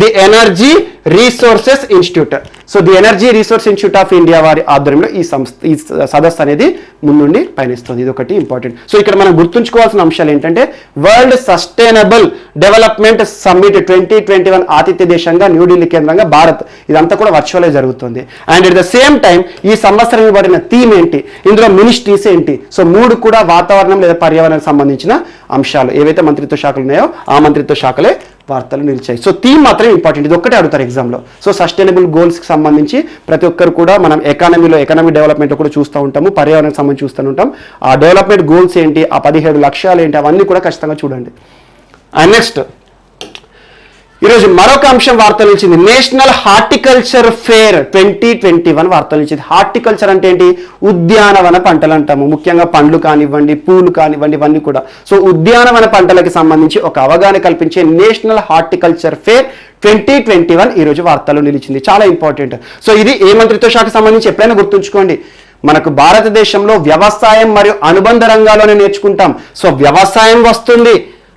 the energy resources institute. So the energy resource institute of India వారి ఆధ్వర్యంలో ఈ సదస్సు అనేది ముందుండి పయనిస్తుంది. ఇది ఒకటి ఇంపార్టెంట్. సో ఇక్కడ మనం గుర్తుంచుకోవాల్సిన అంశాలు ఏంటంటే వరల్డ్ సస్టైనబుల్ డెవలప్మెంట్ సమ్మిట్ 2021 ఆతిథ్య దేశంగా న్యూఢిల్లీ కేంద్రంగా భారత్, ఇదంతా కూడా వర్చువల్ జరుగుతుంది. And at the same time ఈ సంవత్సరం ఇవ్వబడిన థీమ్ ఏంటి, ఇందులో మినిస్ట్రీస్ ఏంటి, సో మూడు కూడా వాతావరణం లేదా పర్యావరణానికి సంబంధించిన అంశాలు. ఏవైతే మంత్రిత్వ శాఖలు ఉన్నాయో ఆ మంత్రిత్వ శాఖలే వార్తలు నిలిచాయి. సో థీమ్ మాత్రం ఇంపార్టెంట్, ఇది ఒక్కటే అడుగుతారు ఎగ్జామ్లో. సో సస్టైనబుల్ గోల్స్కి సంబంధించి ప్రతి ఒక్కరు కూడా మనం ఎకానమీ డెవలప్మెంట్ కూడా చూస్తూ ఉంటాము, పర్యావరణానికి సంబంధించి చూస్తూ ఉంటాం. ఆ డెవలప్మెంట్ గోల్స్ ఏంటి, ఆ 17 లక్ష్యాలు ఏంటి, అవన్నీ కూడా ఖచ్చితంగా చూడండి. అండ్ నెక్స్ట్ ఈరోజు మరొక అంశం వార్తలు ఇచ్చింది, నేషనల్ హార్టికల్చర్ ఫేర్ 2021 వార్తలు ఇచ్చింది. హార్టికల్చర్ అంటే ఏంటి? ఉద్యానవన పంటలు అంటాము. ముఖ్యంగా పండ్లు కానివ్వండి, పూలు కానివ్వండి, ఇవన్నీ కూడా. సో ఉద్యానవన పంటలకి సంబంధించి ఒక అవగాహన కల్పించే నేషనల్ హార్టికల్చర్ ఫేర్ 2021 ఈరోజు వార్తలు నిలిచింది. చాలా ఇంపార్టెంట్. సో ఇది ఏ మంత్రిత్వ శాఖకు సంబంధించి ఎప్పుడైనా గుర్తుంచుకోండి. మనకు భారతదేశంలో వ్యవసాయం మరియు అనుబంధ రంగాల్లోనే నేర్చుకుంటాం. సో వ్యవసాయం వస్తుంది,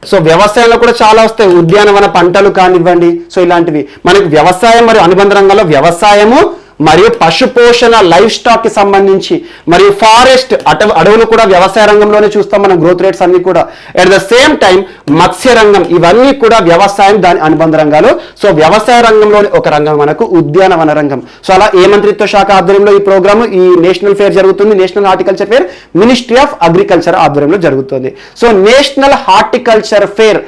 సో వ్యవసాయంలో కూడా చాలా వస్తాయి, ఉద్యానవన పంటలు కానివ్వండి. సో ఇలాంటివి మనకి వ్యవసాయం మరియు అనుబంధ రంగంలో వ్యవసాయము మరియు పశు పోషణ, లైఫ్ స్టాక్ కి సంబంధించి, మరియు ఫారెస్ట్ అడవులు కూడా వ్యవసాయ రంగంలోనే చూస్తాం మనం, గ్రోత్ రేట్స్ అన్ని కూడా. అట్ ద సేమ్ టైం మత్స్య రంగం, ఇవన్నీ కూడా వ్యవసాయం దాని అనుబంధ రంగాలు. సో వ్యవసాయ రంగంలోని ఒక రంగం మనకు ఉద్యానవన రంగం. సో అలా ఏ మంత్రిత్వ శాఖ ఆధ్వర్యంలో ఈ ప్రోగ్రామ్, ఈ నేషనల్ ఫేర్ జరుగుతుంది? National horticulture fair ministry of agriculture ఆధ్వర్యంలో జరుగుతుంది. So national horticulture fair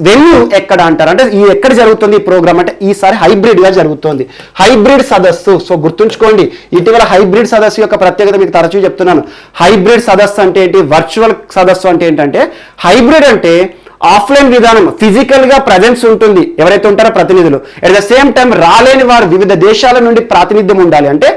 venue ఎక్కడ అంటారు అంటే ఈ ఎక్కడ జరుగుతుంది ఈ ప్రోగ్రామ్ అంటే ఈసారి హైబ్రిడ్ గా జరుగుతుంది. హైబ్రిడ్ సదస్సు. సో గుర్తుంచుకోండి, ఇటీవల హైబ్రిడ్ సదస్సు యొక్క ప్రత్యేకత మీకు తరచూ చెప్తున్నాను. హైబ్రిడ్ సదస్సు అంటే ఏంటి, వర్చువల్ సదస్సు అంటే ఏంటంటే, హైబ్రిడ్ అంటే ఆఫ్లైన్ విధానం, ఫిజికల్ గా ప్రజెన్స్ ఉంటుంది ఎవరైతే ఉంటారో ప్రతినిధులు. అట్ ద సేమ్ టైం రాలేని వారు వివిధ దేశాల నుండి ప్రాతినిధ్యం ఉండాలి అంటే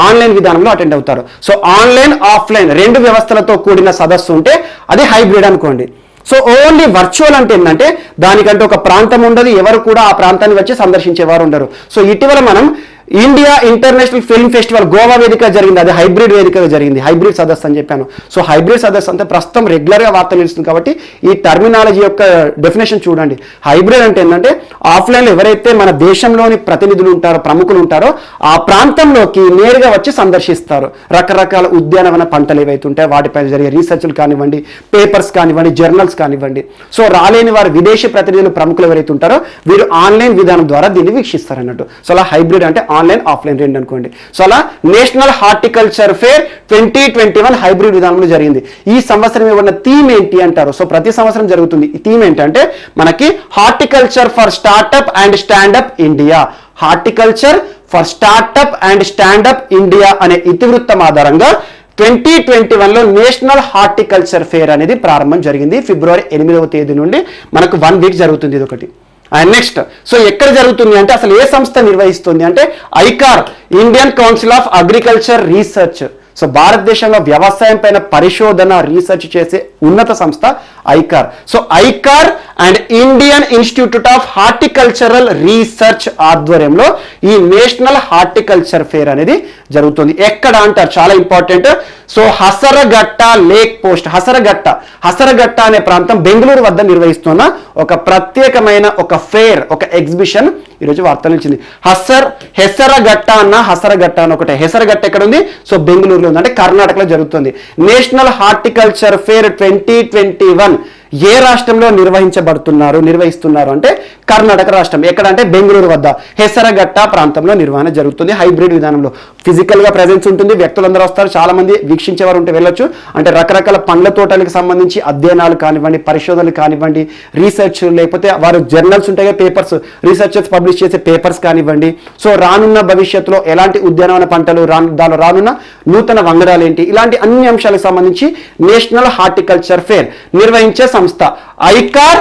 ఆన్లైన్ విధానంలో అటెండ్ అవుతారు. సో ఆన్లైన్, ఆఫ్లైన్ రెండు వ్యవస్థలతో కూడిన సదస్సు ఉంటే అది హైబ్రిడ్ అనుకోండి. సో ఓన్లీ వర్చువల్ అంటే ఏంటంటే దానికంటే ఒక ప్రాంతం ఉండదు, ఎవరు కూడా ఆ ప్రాంతాన్ని వచ్చి సందర్శించేవారు ఉండరు. సో ఇటీవల మనం India international film festival Goa వేదిక జరిగింది, అది హైబ్రిడ్ వేదికగా జరిగింది, హైబ్రిడ్ సదస్సు అని చెప్పాను. సో హైబ్రిడ్ సదస్సు అంటే ప్రస్తుతం రెగ్యులర్గా వార్తలు నిలుస్తుంది కాబట్టి ఈ టర్మినాలజీ యొక్క డెఫినేషన్ చూడండి. హైబ్రిడ్ అంటే ఏంటంటే ఆఫ్లైన్లో ఎవరైతే మన దేశంలోని ప్రతినిధులు ఉంటారో, ప్రముఖులు ఉంటారో ఆ ప్రాంతంలోకి నేరుగా వచ్చి సందర్శిస్తారు. రకరకాల ఉద్యానవన పంటలు ఏవైతే ఉంటాయో వాటిపైన జరిగే రీసెర్చ్లు కానివ్వండి, పేపర్స్ కానివ్వండి, జర్నల్స్ కానివ్వండి. సో రాలేని వారు విదేశీ ప్రతినిధులు, ప్రముఖులు ఎవరైతే ఉంటారో వీరు ఆన్లైన్ విధానం ద్వారా దీన్ని వీక్షిస్తారు అన్నట్టు. సో అలా హైబ్రిడ్ అంటే ఆన్లైన్ ఆఫ్లైన్ రెండు అనుకోండి. సో అలా నేషనల్ హార్టికల్చర్ ఫేర్ 2021 హైబ్రిడ్ విధానంలో జరిగింది. ఈ సంవత్సరం ఇవ్వబడిన థీమ్ ఏంటి అంటారు. సో ప్రతి సంవత్సరం జరుగుతుంది. ఈ థీమ్ ఏంటంటే మనకి horticulture for startup and standup India, horticulture for startup and standup India అనే ఇతివృత్తం ఆధారంగా 2021లో నేషనల్ హార్టికల్చర్ ఫేర్ అనేది ప్రారంభం జరిగింది. ఫిబ్రవరి 8వ తేదీ నుండి మనకు 1 వీక్ జరుగుతుంది. ఇది ఒకటి. అండ్ నెక్స్ట్, సో ఎక్కడ జరుగుతుంది అంటే అసలు ఏ సంస్థ నిర్వహిస్తుంది అంటే ICAR, Indian council of agriculture research. So భారతదేశంలో వ్యవసాయం పైన పరిశోధన రీసెర్చ్ చేసే ఉన్నత సంస్థ ICAR. So ICAR and Indian institute of horticultural research ఆధ్వర్యంలో ఈ నేషనల్ హార్టికల్చర్ ఫేర్ అనేది జరుగుతుంది. ఎక్కడ అంటారు, చాలా ఇంపార్టెంట్. సో హసరగట్ట లేక్ పోస్ట్, హసరగట్ట అనే ప్రాంతం బెంగళూరు వద్ద నిర్వహిస్తున్న ఒక ప్రత్యేకమైన ఒక ఫేర్, ఒక ఎగ్జిబిషన్ ఈరోజు వార్తలు ఇచ్చింది. హెసరగట్ట అన్న ఒకటే. హెసరగట్ట ఎక్కడ ఉంది? సో బెంగళూరులో ఉంది, అంటే కర్ణాటకలో జరుగుతుంది. నేషనల్ హార్టికల్చర్ ఫేర్ 2021 ఏ రాష్ట్రంలో నిర్వహిస్తున్నారు అంటే కర్ణాటక రాష్ట్రం. ఎక్కడంటే బెంగళూరు వద్ద హెసరగట్ట ప్రాంతంలో నిర్వహణ జరుగుతుంది. హైబ్రిడ్ విధానంలో ఫిజికల్ గా ప్రెజెన్స్ ఉంటుంది, వ్యక్తులందరూ వస్తారు, చాలా మంది వీక్షించేవారు ఉంటే వెళ్ళొచ్చు. అంటే రకరకాల పండ్ల తోటలకు సంబంధించి అధ్యయనాలు కానివ్వండి, పరిశోధనలు కానివ్వండి, రీసెర్చ్, లేకపోతే వారు జర్నల్స్ ఉంటాయి, పేపర్స్, రీసెర్చర్స్ పబ్లిష్ చేసే పేపర్స్ కానివ్వండి. సో రానున్న భవిష్యత్తులో ఎలాంటి ఉద్యానవన పంటలు, దానిలో రానున్న నూతన వంగడాలు ఏంటి, ఇలాంటి అన్ని అంశాలకు సంబంధించి నేషనల్ హార్టికల్చర్ ఫేర్ నిర్వహించే సంస్థ ICAR,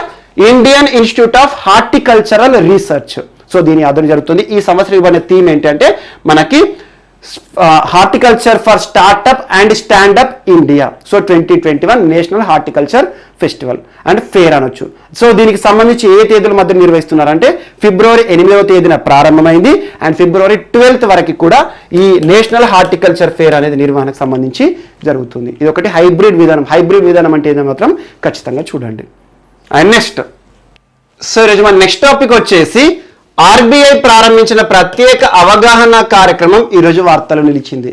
Indian institute of horticultural research. So దీని ఆధ్వర్యంలో జరుగుతుంది. ఈ సంవత్సరం ఇవ్వబడిన థీమ్ ఏంటంటే మనకి horticulture for startup and standup India. So 2021 national horticulture festival and fair అనొచ్చు. సో దీనికి సంబంధించి ఏ తేదీల మధ్య నిర్వహిస్తున్నారంటే ఫిబ్రవరి 8వ తేదీన ప్రారంభమైంది అండ్ ఫిబ్రవరి 12th వరకు కూడా ఈ నేషనల్ హార్టికల్చర్ ఫేర్ అనేది నిర్వహణకు సంబంధించి జరుగుతుంది. ఇది ఒకటి హైబ్రిడ్ విధానం. హైబ్రిడ్ విధానం అంటే ఏదో మాత్రం ఖచ్చితంగా చూడండి. అండ్ నెక్స్ట్, సో ఈరోజు మన నెక్స్ట్ టాపిక్ వచ్చేసి ఆర్బీఐ ప్రారంభించిన ప్రత్యేక అవగాహన కార్యక్రమం ఈరోజు వార్తలు నిలిచింది.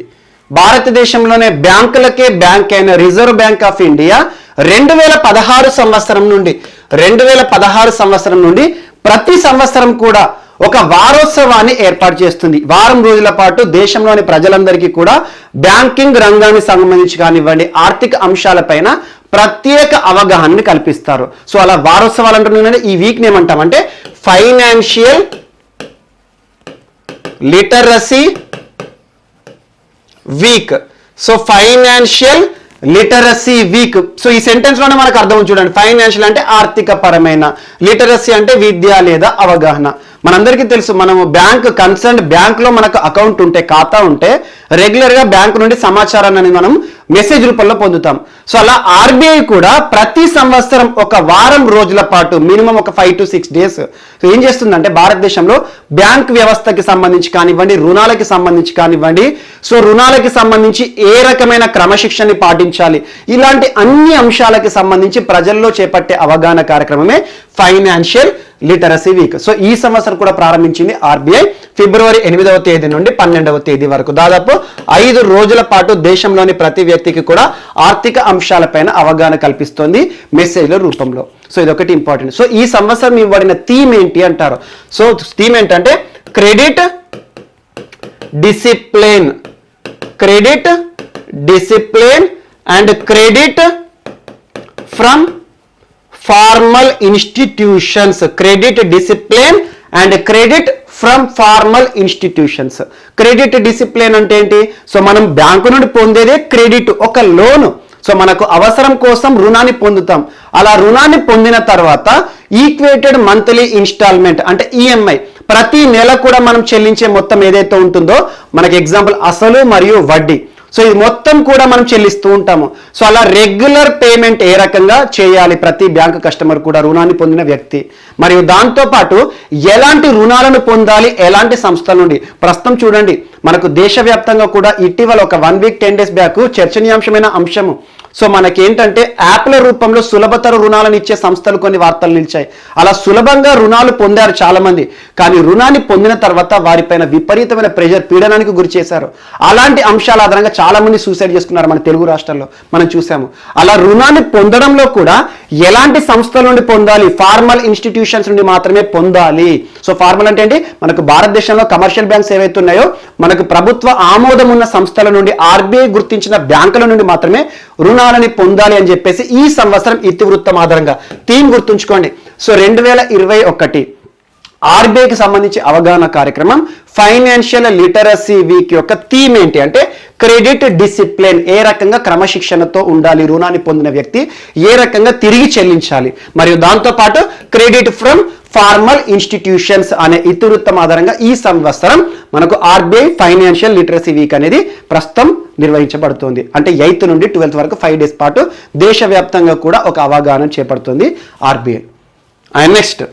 భారతదేశంలోనే బ్యాంకులకే బ్యాంక్ అయిన రిజర్వ్ బ్యాంక్ ఆఫ్ ఇండియా 2016 సంవత్సరం నుండి ప్రతి సంవత్సరం కూడా ఒక వారోత్సవాన్ని ఏర్పాటు చేస్తుంది. వారం రోజుల పాటు దేశంలోని ప్రజలందరికీ కూడా బ్యాంకింగ్ రంగానికి సంబంధించి కానివ్వండి, ఆర్థిక అంశాలపైన ప్రత్యేక అవగాహనని కల్పిస్తారు. సో అలా వారోత్సవాలు అంటున్నారంటే ఈ వీక్ ఏమంటామంటే financial literacy week. So financial literacy week. So ఈ సెంటెన్స్ లోనే మనకు అర్థం చూడండి. ఫైనాన్షియల్ అంటే ఆర్థిక పరమైన, లిటరసీ అంటే విద్య లేదా అవగాహన. మనందరికీ తెలుసు, మనము బ్యాంక్ లో మనకు అకౌంట్ ఉంటే, ఖాతా ఉంటే రెగ్యులర్ గా బ్యాంక్ నుండి సమాచారాన్ని మనం మెసేజ్ రూపంలో పొందుతాం. సో అలా ఆర్బీఐ కూడా ప్రతి సంవత్సరం ఒక వారం రోజుల పాటు మినిమం ఒక 5 to 6 days సో ఏం చేస్తుందంటే భారతదేశంలో బ్యాంక్ వ్యవస్థకి సంబంధించి కానివ్వండి, రుణాలకి సంబంధించి కానివ్వండి, సో రుణాలకి సంబంధించి ఏ రకమైన క్రమశిక్షణని పాటించాలి, ఇలాంటి అన్ని అంశాలకి సంబంధించి ప్రజల్లో చేపట్టే అవగాహన కార్యక్రమమే ఫైనాన్షియల్ లిటరసీ వీక్. సో ఈ సంవత్సరం కూడా ప్రారంభించింది ఆర్బీఐ ఫిబ్రవరి 8వ తేదీ నుండి 12వ తేదీ వరకు. దాదాపు 5 రోజుల పాటు దేశంలోని ప్రతి వ్యక్తికి కూడా ఆర్థిక అంశాలపైన అవగాహన కల్పిస్తోంది మెసేజ్ల రూపంలో. సో ఇదొకటి ఇంపార్టెంట్. సో ఈ సంవత్సరం ఇవ్వబడిన థీమ్ ఏంటి అంటారు. సో థీమ్ ఏంటంటే credit discipline and credit from formal institutions. Credit discipline and credit from formal institutions. Credit discipline అంటే ఏంటి? సో మనం బ్యాంకు నుండి పొందేదే క్రెడిట్, ఒక లోను. సో మనకు అవసరం కోసం రుణాన్ని పొందుతాం. అలా రుణాన్ని పొందిన తర్వాత ఈక్వేటెడ్ మంత్లీ ఇన్స్టాల్మెంట్ అంటే ఈఎంఐ, ప్రతి నెల కూడా మనం చెల్లించే మొత్తం ఏదైతే ఉంటుందో మనకి ఎగ్జాంపుల్ అసలు మరియు వడ్డీ. సో ఇది మొత్తం కూడా మనం చెల్లిస్తూ ఉంటాము. సో అలా రెగ్యులర్ పేమెంట్ ఏ రకంగా చేయాలి ప్రతి బ్యాంకు కస్టమర్ కూడా, రుణాన్ని పొందిన వ్యక్తి. మరియు దాంతోపాటు ఎలాంటి రుణాలను పొందాలి, ఎలాంటి సంస్థల నుండి. ప్రస్తుతం చూడండి, మనకు దేశవ్యాప్తంగా కూడా ఇటీవల ఒక 1 వీక్ 10 డేస్ బ్యాక్ చర్చనీయాంశమైన అంశము. సో మనకి ఏంటంటే యాప్ల రూపంలో సులభతర రుణాలను ఇచ్చే సంస్థలు కొన్ని వార్తలు నిలిచాయి. అలా సులభంగా రుణాలు పొందారు చాలా మంది, కానీ రుణాన్ని పొందిన తర్వాత వారిపైన విపరీతమైన పీడనానికి గురి చేశారు. అలాంటి అంశాల ఆధారంగా చాలా మంది సూసైడ్ చేసుకున్నారు మన తెలుగు రాష్ట్రాల్లో మనం చూసాము. అలా రుణాన్ని పొందడంలో కూడా ఎలాంటి సంస్థల నుండి పొందాలి, ఫార్మల్ ఇన్స్టిట్యూషన్స్ నుండి మాత్రమే పొందాలి. సో ఫార్మల్ అంటే ఏంటి, మనకు భారతదేశంలో కమర్షియల్ బ్యాంక్స్ ఏవైతే ఉన్నాయో మనకు ప్రభుత్వ ఆమోదం ఉన్న సంస్థల నుండి, ఆర్బీఐ గుర్తించిన బ్యాంకుల నుండి మాత్రమే రుణాలని పొందాలి అని చెప్పేసి ఈ సంవత్సరం ఇతివృత్తం ఆధారంగా థీమ్ గుర్తుంచుకోండి. సో 2021 ఆర్బీఐకి సంబంధించి అవగాహన కార్యక్రమం ఫైనాన్షియల్ లిటరసీ వీక్ యొక్క థీమ్ ఏంటి అంటే క్రెడిట్ డిసిప్లిన్. ఏ రకంగా క్రమశిక్షణతో ఉండాలి రుణాన్ని పొందిన వ్యక్తి, ఏ రకంగా తిరిగి చెల్లించాలి, మరియు దాంతోపాటు క్రెడిట్ ఫ్రమ్ ఫార్మల్ ఇన్స్టిట్యూషన్స్ అనే ఇతివృత్తం ఆధారంగా ఈ సంవత్సరం మనకు ఆర్బీఐ ఫైనాన్షియల్ లిటరసీ వీక్ అనేది ప్రస్తుతం నిర్వహించబడుతుంది. అంటే 8th నుండి 12th వరకు 5 డేస్ పాటు దేశవ్యాప్తంగా కూడా ఒక అవగాహన చేపడుతుంది ఆర్బీఐ. అండ్ నెక్స్ట్,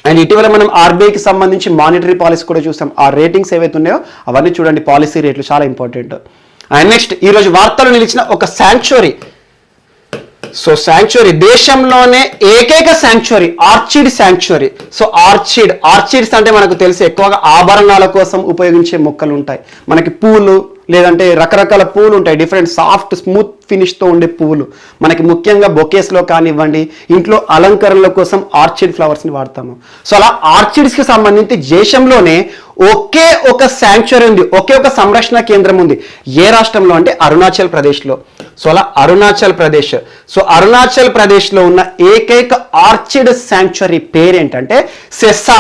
అండ్ ఇటీవల మనం ఆర్బీఐకి సంబంధించి మానిటరీ పాలసీ కూడా చూసాం. ఆ రేటింగ్స్ ఏవైతే ఉన్నాయో అవన్నీ చూడండి, పాలసీ రేట్లు చాలా ఇంపార్టెంట్. అండ్ నెక్స్ట్, ఈరోజు వార్తలు నిలిచిన ఒక శాంక్చురీ. సో శాంక్చురీ, దేశంలోనే ఏకైక sanctuary orchid sanctuary. So orchids అంటే మనకు తెలిసి ఎక్కువగా ఆభరణాల కోసం ఉపయోగించే మొక్కలు ఉంటాయి. మనకి పూలు లేదంటే రకరకాల పూలు ఉంటాయి, డిఫరెంట్ సాఫ్ట్ స్మూత్ ఫినిష్తో ఉండే పువ్వులు. మనకి ముఖ్యంగా బొకేస్లో కానివ్వండి, ఇంట్లో అలంకరణల కోసం ఆర్చిడ్ ఫ్లవర్స్ని వాడతాము. సో అలా ఆర్చిడ్స్కి సంబంధించి దేశంలోనే ఒకే ఒక శాంక్చురీ ఉంది, ఒకే ఒక సంరక్షణ కేంద్రం ఉంది. ఏ రాష్ట్రంలో అంటే అరుణాచల్ ప్రదేశ్లో. సో అలా అరుణాచల్ ప్రదేశ్లో ఉన్న ఏకైక ఆర్చిడ్ శాంక్చురీ పేరేంటంటే Sessa.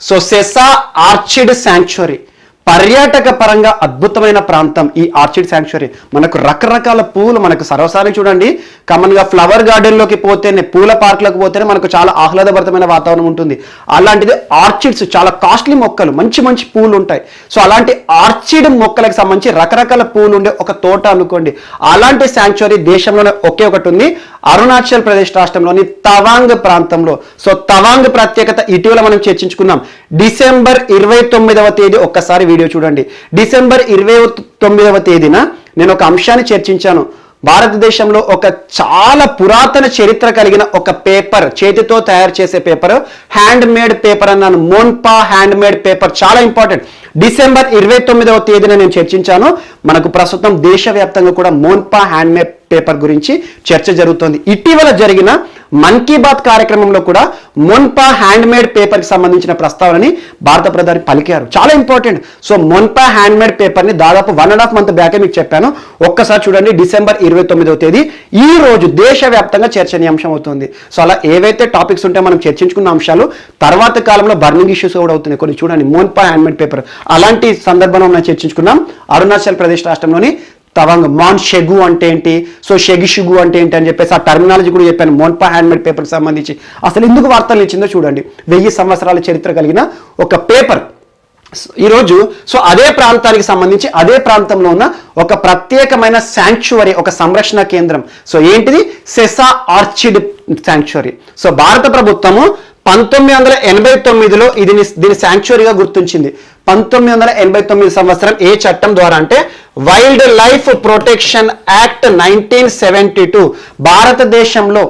So Sessa orchid sanctuary. పర్యాటక పరంగా అద్భుతమైన ప్రాంతం ఈ ఆర్చిడ్ శాంక్చురీ. మనకు రకరకాల పూలు, మనకు సర్వసారి చూడండి కామన్గా ఫ్లవర్ గార్డెన్లోకి పోతేనే, పూల పార్క్లోకి పోతేనే మనకు చాలా ఆహ్లాదభరితమైన వాతావరణం ఉంటుంది. అలాంటిది ఆర్చిడ్స్ చాలా కాస్ట్లీ మొక్కలు, మంచి మంచి పూలు ఉంటాయి. సో అలాంటి ఆర్చిడ్ మొక్కలకు సంబంధించి రకరకాల పూలు ఉండే ఒక తోట అనుకోండి. అలాంటి శాంక్చురీ దేశంలోనే ఒకే ఒకటి ఉంది, అరుణాచల్ ప్రదేశ్ రాష్ట్రంలోని తవాంగ్ ప్రాంతంలో. సో తవాంగ్ ప్రత్యేకత ఇటీవల మనం చర్చించుకున్నాం. డిసెంబర్ 29వ తేదీ ఒక్కసారి వీడియో చూడండి. డిసెంబర్ 29వ తేదీన నేను ఒక అంశాన్ని చర్చించాను. భారతదేశంలో ఒక చాలా పురాతన చరిత్ర కలిగిన ఒక పేపర్, చేతితో తయారు చేసే పేపర్, హ్యాండ్ మేడ్ పేపర్ అన్నాను. మోన్పా హ్యాండ్ మేడ్ పేపర్ చాలా ఇంపార్టెంట్. డిసెంబర్ 29వ తేదీన నేను చర్చించాను. మనకు ప్రస్తుతం దేశవ్యాప్తంగా కూడా మోన్పా హ్యాండ్ మేడ్ పేపర్ గురించి చర్చ జరుగుతోంది. ఇటీవల జరిగిన మన్ కీ బాత్ కార్యక్రమంలో కూడా మోన్పా హ్యాండ్ మేడ్ పేపర్కి సంబంధించిన ప్రస్తావనని భారత ప్రధాని పలికారు. చాలా important. So Monpa hand made పేపర్ని దాదాపు 1.5 month బ్యాకే మీకు చెప్పాను. ఒక్కసారి చూడండి, డిసెంబర్ 29వ తేదీ ఈ రోజు దేశవ్యాప్తంగా చర్చనీయాంశం అవుతుంది. సో అలా ఏవైతే టాపిక్స్ ఉంటే మనం చర్చించుకున్న అంశాలు తర్వాత కాలంలో బర్నింగ్ ఇష్యూస్ కూడా అవుతున్నాయి కొన్ని. చూడండి, మోన్పా హ్యాండ్ మేడ్ పేపర్ అలాంటి సందర్భంలో మనం చర్చించుకున్నాం. అరుణాచల్ ప్రదేశ్ రాష్ట్రంలోని తవాంగ్. మాన్ షెగు అంటే ఏంటి, సో షెగిషుగు అంటే ఏంటి అని చెప్పేసి ఆ టర్మినాలజీ కూడా చెప్పాను. మోన్పా హ్యాండ్మేడ్ పేపర్కి సంబంధించి అసలు ఎందుకు వార్తలు ఇచ్చిందో చూడండి. 1000 సంవత్సరాల చరిత్ర కలిగిన ఒక పేపర్ ఈరోజు. సో అదే ప్రాంతానికి సంబంధించి అదే ప్రాంతంలో ఉన్న ఒక ప్రత్యేకమైన శాంక్చురీ, ఒక సంరక్షణ కేంద్రం. సో ఏంటిది, సెసా ఆర్చిడ్ శాంక్చురీ. సో భారత ప్రభుత్వము 1989లో దీని శాంక్చురీగా గుర్తించింది. 1989 సంవత్సరం ఏ చట్టం ద్వారా అంటే వైల్డ్ లైఫ్ ప్రొటెక్షన్ యాక్ట్ 1972. భారతదేశంలో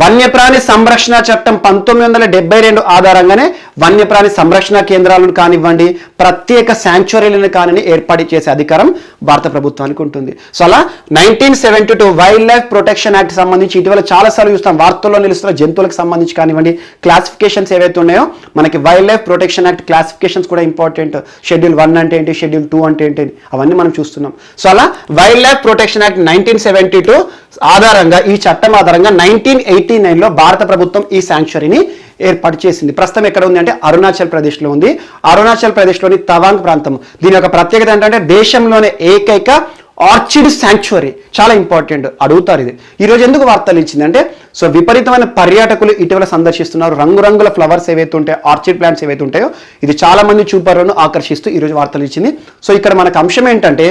వన్యప్రాణి సంరక్షణ చట్టం 1972 ఆధారంగానే వన్యప్రాణి సంరక్షణ కేంద్రాలను కానివ్వండి, ప్రత్యేక శాంక్చురీలను కానీ ఏర్పాటు చేసే అధికారం భారత ప్రభుత్వానికి ఉంటుంది. సో అలా 1972 వైల్డ్ లైఫ్ ప్రొటెక్షన్ యాక్ట్ సంబంధించి ఇటీవల చాలాసార్లు చూస్తాం వార్తల్లో నిలుస్తున్న జంతువులకు సంబంధించి కానివ్వండి, క్లాసిఫికేషన్స్ ఏవైతే ఉన్నాయో మనకి wild life protection act classifications కూడా ఇంపార్టెంట్. షెడ్యూల్ 1 అంటే ఏంటి, షెడ్యూల్ 2 అంటే ఏంటి, అవన్నీ మనం చూస్తున్నాం. సో అలా వైల్డ్ లైఫ్ ప్రొటెక్షన్ యాక్ట్ 1972 ఆధారంగా, ఈ చట్టం ఆధారంగా 1989లో భారత ప్రభుత్వం ఈ శాంక్చురీని ఏర్పాటు చేసింది. ప్రస్తుతం ఎక్కడ ఉంది అంటే అరుణాచల్ ప్రదేశ్లో ఉంది. అరుణాచల్ ప్రదేశ్లోని తవాంగ్ ప్రాంతం. దీని యొక్క ప్రత్యేకత ఏంటంటే దేశంలోనే ఏకైక ఆర్చిడ్ శాంక్చురీ, చాలా ఇంపార్టెంట్, అడుగుతారు ఇది. ఈరోజు ఎందుకు వార్తలు ఇచ్చిందంటే, సో విపరీతమైన పర్యాటకులు ఇటీవల సందర్శిస్తున్నారు. రంగురంగుల ఫ్లవర్స్ ఏవైతే ఉంటాయో, ఆర్చిడ్ ప్లాంట్స్ ఏవైతే ఉంటాయో, ఇది చాలా మంది చూపరులను ఆకర్షిస్తూ ఈరోజు వార్తలు ఇచ్చింది. సో ఇక్కడ మనకు అంశం ఏంటంటే,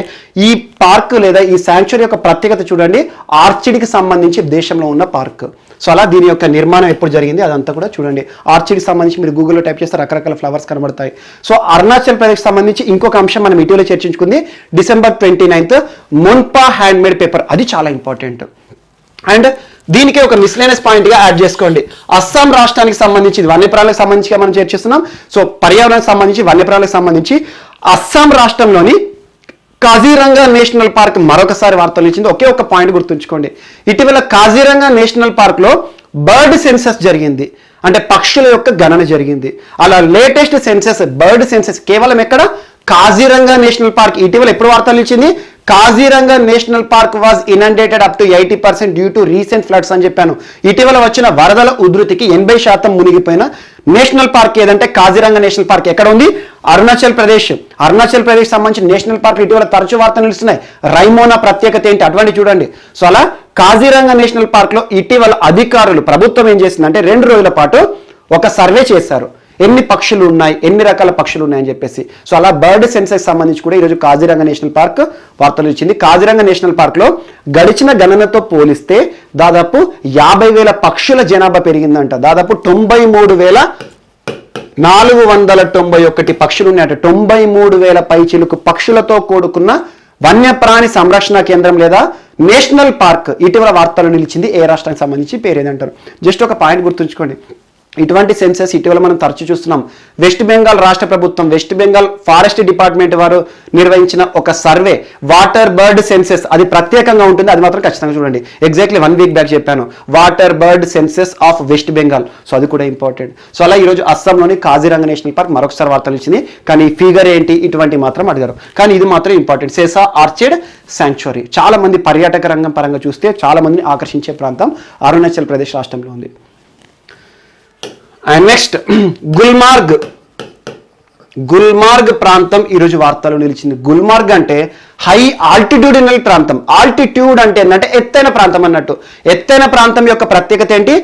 ఈ పార్క్ లేదా ఈ శాంక్చురీ యొక్క ప్రత్యేకత చూడండి, ఆర్చిడ్కి సంబంధించి దేశంలో ఉన్న పార్క్. సో అలా దీని యొక్క నిర్మాణం ఎప్పుడు జరిగింది అదంతా కూడా చూడండి. ఆర్చిడ్కి సంబంధించి మీరు గూగుల్లో టైప్ చేస్తే రకరకాల ఫ్లవర్స్ కనబడతాయి. సో అరుణాచల్ ప్రదేశ్కి సంబంధించి ఇంకొక అంశం మనం ఇటీవల చర్చించుకుంది, December 29th మొన్పా హ్యాండ్మేడ్ పేపర్, అది చాలా ఇంపార్టెంట్. అండ్ దీనికి ఒక మిస్లేనియస్ పాయింట్గా యాడ్ చేసుకోండి, అస్సాం రాష్ట్రానికి సంబంధించి వన్యప్రాణులకు సంబంధించి మనం చర్చిస్తున్నాం. సో పర్యావరణానికి సంబంధించి, వన్యప్రాణులకు సంబంధించి అస్సాం రాష్ట్రంలోని కాజీరంగా నేషనల్ పార్క్ మరొకసారి వార్తలు ఇచ్చింది. ఒకే ఒక పాయింట్ గుర్తుంచుకోండి, ఇటీవల కాజీరంగా నేషనల్ పార్క్లో బర్డ్ సెన్సస్ జరిగింది, అంటే పక్షుల యొక్క గణన జరిగింది. అలా లేటెస్ట్ సెన్సస్, బర్డ్ సెన్సస్ కేవలం ఎక్కడ, కాజీరంగా నేషనల్ పార్క్. ఇటీవల ఎప్పుడు వార్తలు ఇచ్చింది, Kaziranga national park was inundated up to 80% due to recent floods అని చెప్పాను. ఇటీవల వచ్చిన వరదల ఉధృతికి 80% మునిగిపోయిన నేషనల్ పార్క్ ఏదంటే కాజీరంగా నేషనల్ పార్క్. ఎక్కడ ఉంది, అరుణాచల్ ప్రదేశ్. అరుణాచల్ ప్రదేశ్ సంబంధించిన నేషనల్ పార్క్ ఇటీవల తరచూ వార్తలు నిలుస్తున్నాయి. రైమోనా ప్రత్యేకత ఏంటి, అటువంటి చూడండి. సో అలా కాజీరంగా నేషనల్ పార్క్ లో ఇటీవల అధికారులు, ప్రభుత్వం ఏం చేసిందంటే 2 రోజుల పాటు ఒక సర్వే చేశారు, ఎన్ని పక్షులు ఉన్నాయి, ఎన్ని రకాల పక్షులు ఉన్నాయని చెప్పేసి. సో అలా బర్డ్ సెన్సస్ సంబంధించి కూడా ఈరోజు కాజీరంగా నేషనల్ పార్క్ వార్తలు ఇచ్చింది. కాజీరంగా నేషనల్ పార్క్ లో గడిచిన గణనతో పోలిస్తే దాదాపు 50,000 పక్షుల జనాభా పెరిగిందంట. దాదాపు 93,491 పక్షులు ఉన్నాయట. 93,000 పైచిలుకు పక్షులతో కూడుకున్న వన్యప్రాణి సంరక్షణ కేంద్రం లేదా నేషనల్ పార్క్ ఇటీవల వార్తలు నిలిచింది. ఏ రాష్ట్రానికి సంబంధించి పేరు ఏదంటారు. జస్ట్ ఒక పాయింట్ గుర్తుంచుకోండి, ఇటువంటి సెన్సస్ ఇటీవల మనం తరచూ చూస్తున్నాం. వెస్ట్ బెంగాల్ రాష్ట్ర ప్రభుత్వం, వెస్ట్ బెంగాల్ ఫారెస్ట్ డిపార్ట్మెంట్ వారు నిర్వహించిన ఒక సర్వే, వాటర్ బర్డ్ సెన్సస్, అది ప్రత్యేకంగా ఉంటుంది, అది మాత్రం ఖచ్చితంగా చూడండి. ఎగ్జాక్ట్లీ 1 వీక్ బ్యాక్ చెప్పాను, water bird census of west Bengal. So అది కూడా ఇంపార్టెంట్. సో అలా ఈరోజు అస్సాంలోని కాజీరంగా నేషనల్ పార్క్ మరొకసారి వార్తలు ఇచ్చింది. కానీ ఫిగర్ ఏంటి, ఇటువంటి మాత్రం అడిగారు. కానీ ఇది మాత్రం ఇంపార్టెంట్, సేసా ఆర్చిడ్ శాంక్చురీ. చాలా మంది పర్యాటక రంగం పరంగా చూస్తే చాలా మందిని ఆకర్షించే ప్రాంతం అరుణాచల్ ప్రదేశ్ రాష్ట్రంలో ఉంది. అండ్ నెక్స్ట్ గుల్మార్గ్ ప్రాంతం ఈరోజు వార్తలు నిలిచింది. గుల్మార్గ్ అంటే హై ఆల్టిట్యూడినల్ ప్రాంతం. ఆల్టిట్యూడ్ అంటే ఏంటంటే ఎత్తైన ప్రాంతం అన్నట్టు. ఎత్తైన ప్రాంతం యొక్క ప్రత్యేకత ఏంటి,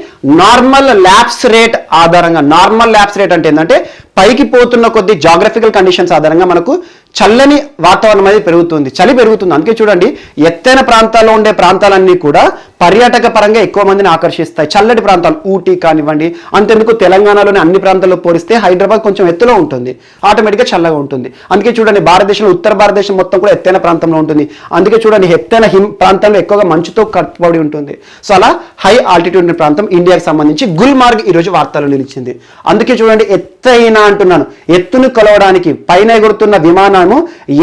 నార్మల్ ల్యాప్స్ రేట్ ఆధారంగా. నార్మల్ ల్యాప్స్ రేట్ అంటే ఏంటంటే పైకి పోతున్న కొద్ది జాగ్రఫికల్ కండిషన్స్ ఆధారంగా మనకు చల్లని వాతావరణం అనేది పెరుగుతుంది, చలి పెరుగుతుంది. అందుకే చూడండి, ఎత్తైన ప్రాంతాల్లో ఉండే ప్రాంతాలన్నీ కూడా పర్యాటక పరంగా ఎక్కువ మందిని ఆకర్షిస్తాయి. చల్లటి ప్రాంతాలు, ఊటీ కానివ్వండి, అంతెందుకు తెలంగాణలోని అన్ని ప్రాంతాల్లో పోలిస్తే హైదరాబాద్ కొంచెం ఎత్తులో ఉంటుంది, ఆటోమేటిక్గా చల్లగా ఉంటుంది. అందుకే చూడండి, భారతదేశంలో ఉత్తర భారతదేశం మొత్తం కూడా ఎత్తైన ప్రాంతంలో ఉంటుంది. అందుకే చూడండి, ఎత్తైన ప్రాంతంలో ఎక్కువగా మంచుతో కప్పబడి ఉంటుంది. సో అలా హై ఆల్టిట్యూడ్ ప్రాంతం ఇండియాకి సంబంధించి గుల్మార్గ్ ఈరోజు వార్తలు నిలిచింది. అందుకే చూడండి, ఎత్తైన అంటున్నాను, ఎత్తును కొలవడానికి పైన ఎగురుతున్న విమానము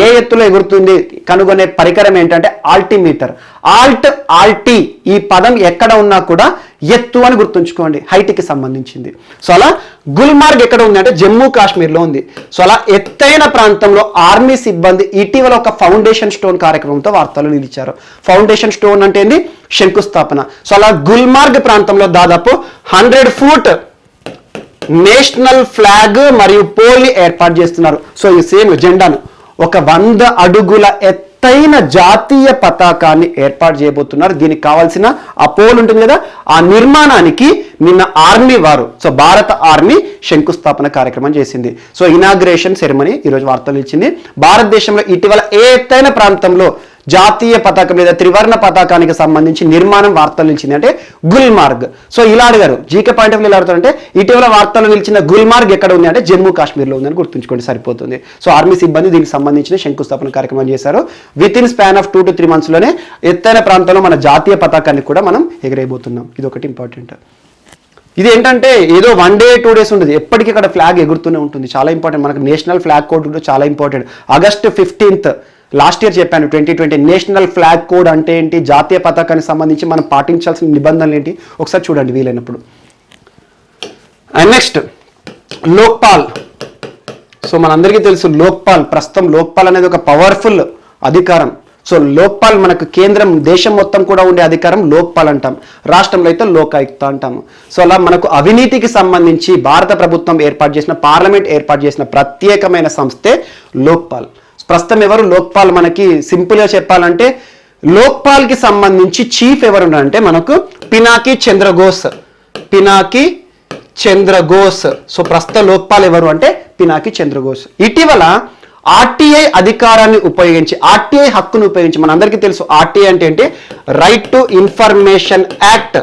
ఏ ఎత్తులో ఎగురుతుంది కనుగొనే పరికరం ఏంటంటే ఆల్టిమీటర్. ఆల్టీ ఈ పదం ఎక్కడ ఉన్నా కూడా ఎత్తు అని గుర్తుంచుకోండి, హైట్కి సంబంధించింది. సో అలా గుల్మార్గ్ ఎక్కడ ఉంది అంటే జమ్మూ కాశ్మీర్లో ఉంది. సో అలా ఎత్తైన ప్రాంతంలో ఆర్మీ సిబ్బంది ఇటీవల ఒక ఫౌండేషన్ స్టోన్ కార్యక్రమంతో వార్తలు నిలిచారు. ఫౌండేషన్ స్టోన్ అంటే ఏంది, శంకుస్థాపన. సో అలా గుల్మార్గ్ ప్రాంతంలో దాదాపు 100 ఫూట్ నేషనల్ ఫ్లాగ్ మరియు పోల్ ఏర్పాటు చేస్తున్నారు. సో ఈ సేమ్ జెండాను, ఒక 100 అడుగుల ఎత్తైన జాతీయ పతాకాన్ని ఏర్పాటు చేయబోతున్నారు. దీనికి కావాల్సిన ఆ పోల్ ఉంటుంది కదా, ఆ నిర్మాణానికి నిన్న ఆర్మీ వారు, సో భారత ఆర్మీ శంకుస్థాపన కార్యక్రమం చేసింది. సో ఇనాగ్రేషన్ సెరమనీ ఈరోజు వార్తలు ఇచ్చింది. భారతదేశంలో ఇటీవల ఏ ఎత్తైన ప్రాంతంలో జాతీయ పతాకం లేదా త్రివర్ణ పతాకానికి సంబంధించి నిర్మాణం వార్తలు నిలిచింది అంటే గుల్మార్గ్. సో ఇలా అడిగారు, జీకే పాయింట్ ఆఫ్ వ్యూ ఎలా అడుగుతారంటే ఇటీవల వార్తలు నిలిచిన గుల్మార్గ్ ఎక్కడ ఉంది అంటే జమ్మూ కాశ్మీర్లో ఉందని గుర్తుంచుకోండి, సరిపోతుంది. సో ఆర్మీ సిబ్బంది దీనికి సంబంధించిన శంకుస్థాపన కార్యక్రమం చేశారు. With in span of 2 to 3 months లోనే ఎత్తైన ప్రాంతంలో మన జాతీయ పతాకాన్ని కూడా మనం ఎగరేయబోతున్నాం. ఇది ఒకటి ఇంపార్టెంట్. ఇది ఏంటంటే ఏదో 1 day 2 days ఉండదు, ఎప్పటికీ ఇక్కడ ఫ్లాగ్ ఎగురుతూనే ఉంటుంది. చాలా ఇంపార్టెంట్, మనకు నేషనల్ ఫ్లాగ్ కోడ్ కూడా చాలా important. August 15th last year చెప్పాను, 2020 నేషనల్ ఫ్లాగ్ కోడ్ అంటే ఏంటి, జాతీయ పతాకానికి సంబంధించి మనం పాటించాల్సిన నిబంధనలు ఏంటి ఒకసారి చూడండి వీలైనప్పుడు. And next Lokpal. సో మనందరికీ తెలుసు లోక్పాల్, ప్రస్తుతం లోక్పాల్ అనేది ఒక పవర్ఫుల్ అధికారం. సో లోక్పాల్ మనకు కేంద్రం, దేశం మొత్తం కూడా ఉండే అధికారం లోక్పాల్ అంటాం, రాష్ట్రంలో అయితే లోకాయుక్త అంటాము. సో అలా మనకు అవినీతికి సంబంధించి భారత ప్రభుత్వం ఏర్పాటు చేసిన, పార్లమెంట్ ఏర్పాటు చేసిన ప్రత్యేకమైన సంస్థే లోక్పాల్. ప్రస్తుతం ఎవరు లోక్పాల్, మనకి సింపుల్గా చెప్పాలంటే లోక్పాల్కి సంబంధించి చీఫ్ ఎవరు అంటే మనకు పినాకి చంద్రఘోష్. సో ప్రస్తుత లోక్పాల్ ఎవరు అంటే పినాకి చంద్రఘోష్. ఇటీవల ఆర్టీఐ అధికారాన్ని ఉపయోగించి, ఆర్టీఐ హక్కును ఉపయోగించి, మనందరికీ తెలుసు ఆర్టీఐ అంటే ఏంటి, right to information act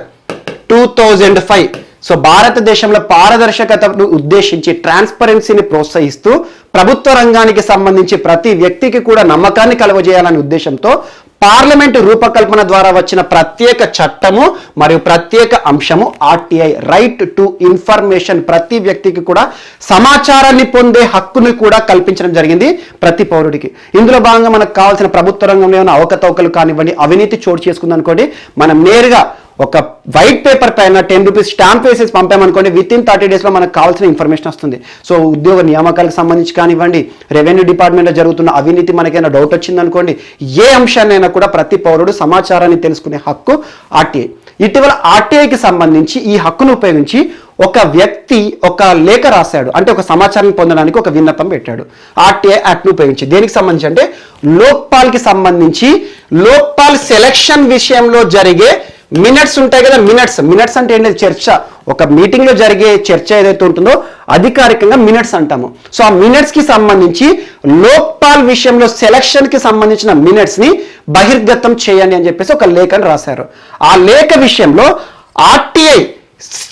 2005. So భారతదేశంలో పారదర్శకతను ఉద్దేశించి ట్రాన్స్పరెన్సీని ప్రోత్సహిస్తూ ప్రభుత్వ రంగానికి సంబంధించి ప్రతి వ్యక్తికి కూడా నమ్మకాన్ని కలుగజేయాలనే ఉద్దేశంతో పార్లమెంటు రూపకల్పన ద్వారా వచ్చిన ప్రత్యేక చట్టము మరియు ప్రత్యేక అంశము ఆర్టీఐ, రైట్ టు ఇన్ఫర్మేషన్. ప్రతి వ్యక్తికి కూడా సమాచారాన్ని పొందే హక్కును కూడా కల్పించడం జరిగింది ప్రతి పౌరుడికి. ఇందులో భాగంగా మనకు కావాల్సిన ప్రభుత్వ రంగంలో ఏమైనా అవకతవకలు కానివ్వండి, అవినీతి చోటు చేసుకుందనుకోండి, మనం నేరుగా ఒక వైట్ పేపర్ పైన 10 రూపీస్ స్టాంప్ వేసేసి పంపామనుకోండి, విత్ ఇన్ 30 డేస్లో మనకు కావాల్సిన ఇన్ఫర్మేషన్ వస్తుంది. సో ఉద్యోగ నియామకాలకు సంబంధించి కానివ్వండి, రెవెన్యూ డిపార్ట్మెంట్లో జరుగుతున్న అవినీతి మనకైనా డౌట్ వచ్చిందనుకోండి, ఏ అంశాన్నైనా కూడా ప్రతి పౌరుడు సమాచారాన్ని తెలుసుకునే హక్కు ఆర్టీఐ. ఇటీవల ఆర్టీఐకి సంబంధించి ఈ హక్కును ఉపయోగించి ఒక వ్యక్తి ఒక లేఖ రాశాడు, అంటే ఒక సమాచారాన్ని పొందడానికి ఒక విన్నపం పెట్టాడు ఆర్టీఐ యాక్ట్ను ఉపయోగించి. దేనికి సంబంధించి అంటే లోక్పాల్కి సంబంధించి, లోక్పాల్ సెలక్షన్ విషయంలో జరిగే మినిట్స్ ఉంటాయి కదా, మినిట్స్ అంటే ఏంటి, చర్చ. ఒక మీటింగ్ లో జరిగే చర్చ ఏదైతే ఉంటుందో అధికారికంగా మినిట్స్ అంటాము. సో ఆ మినిట్స్ కి సంబంధించి లోక్పాల్ విషయంలో సెలక్షన్ కి సంబంధించిన మినిట్స్ ని బహిర్గతం చేయండి అని చెప్పేసి ఒక లేఖను రాశారు. ఆ లేఖ విషయంలో ఆర్టీఐ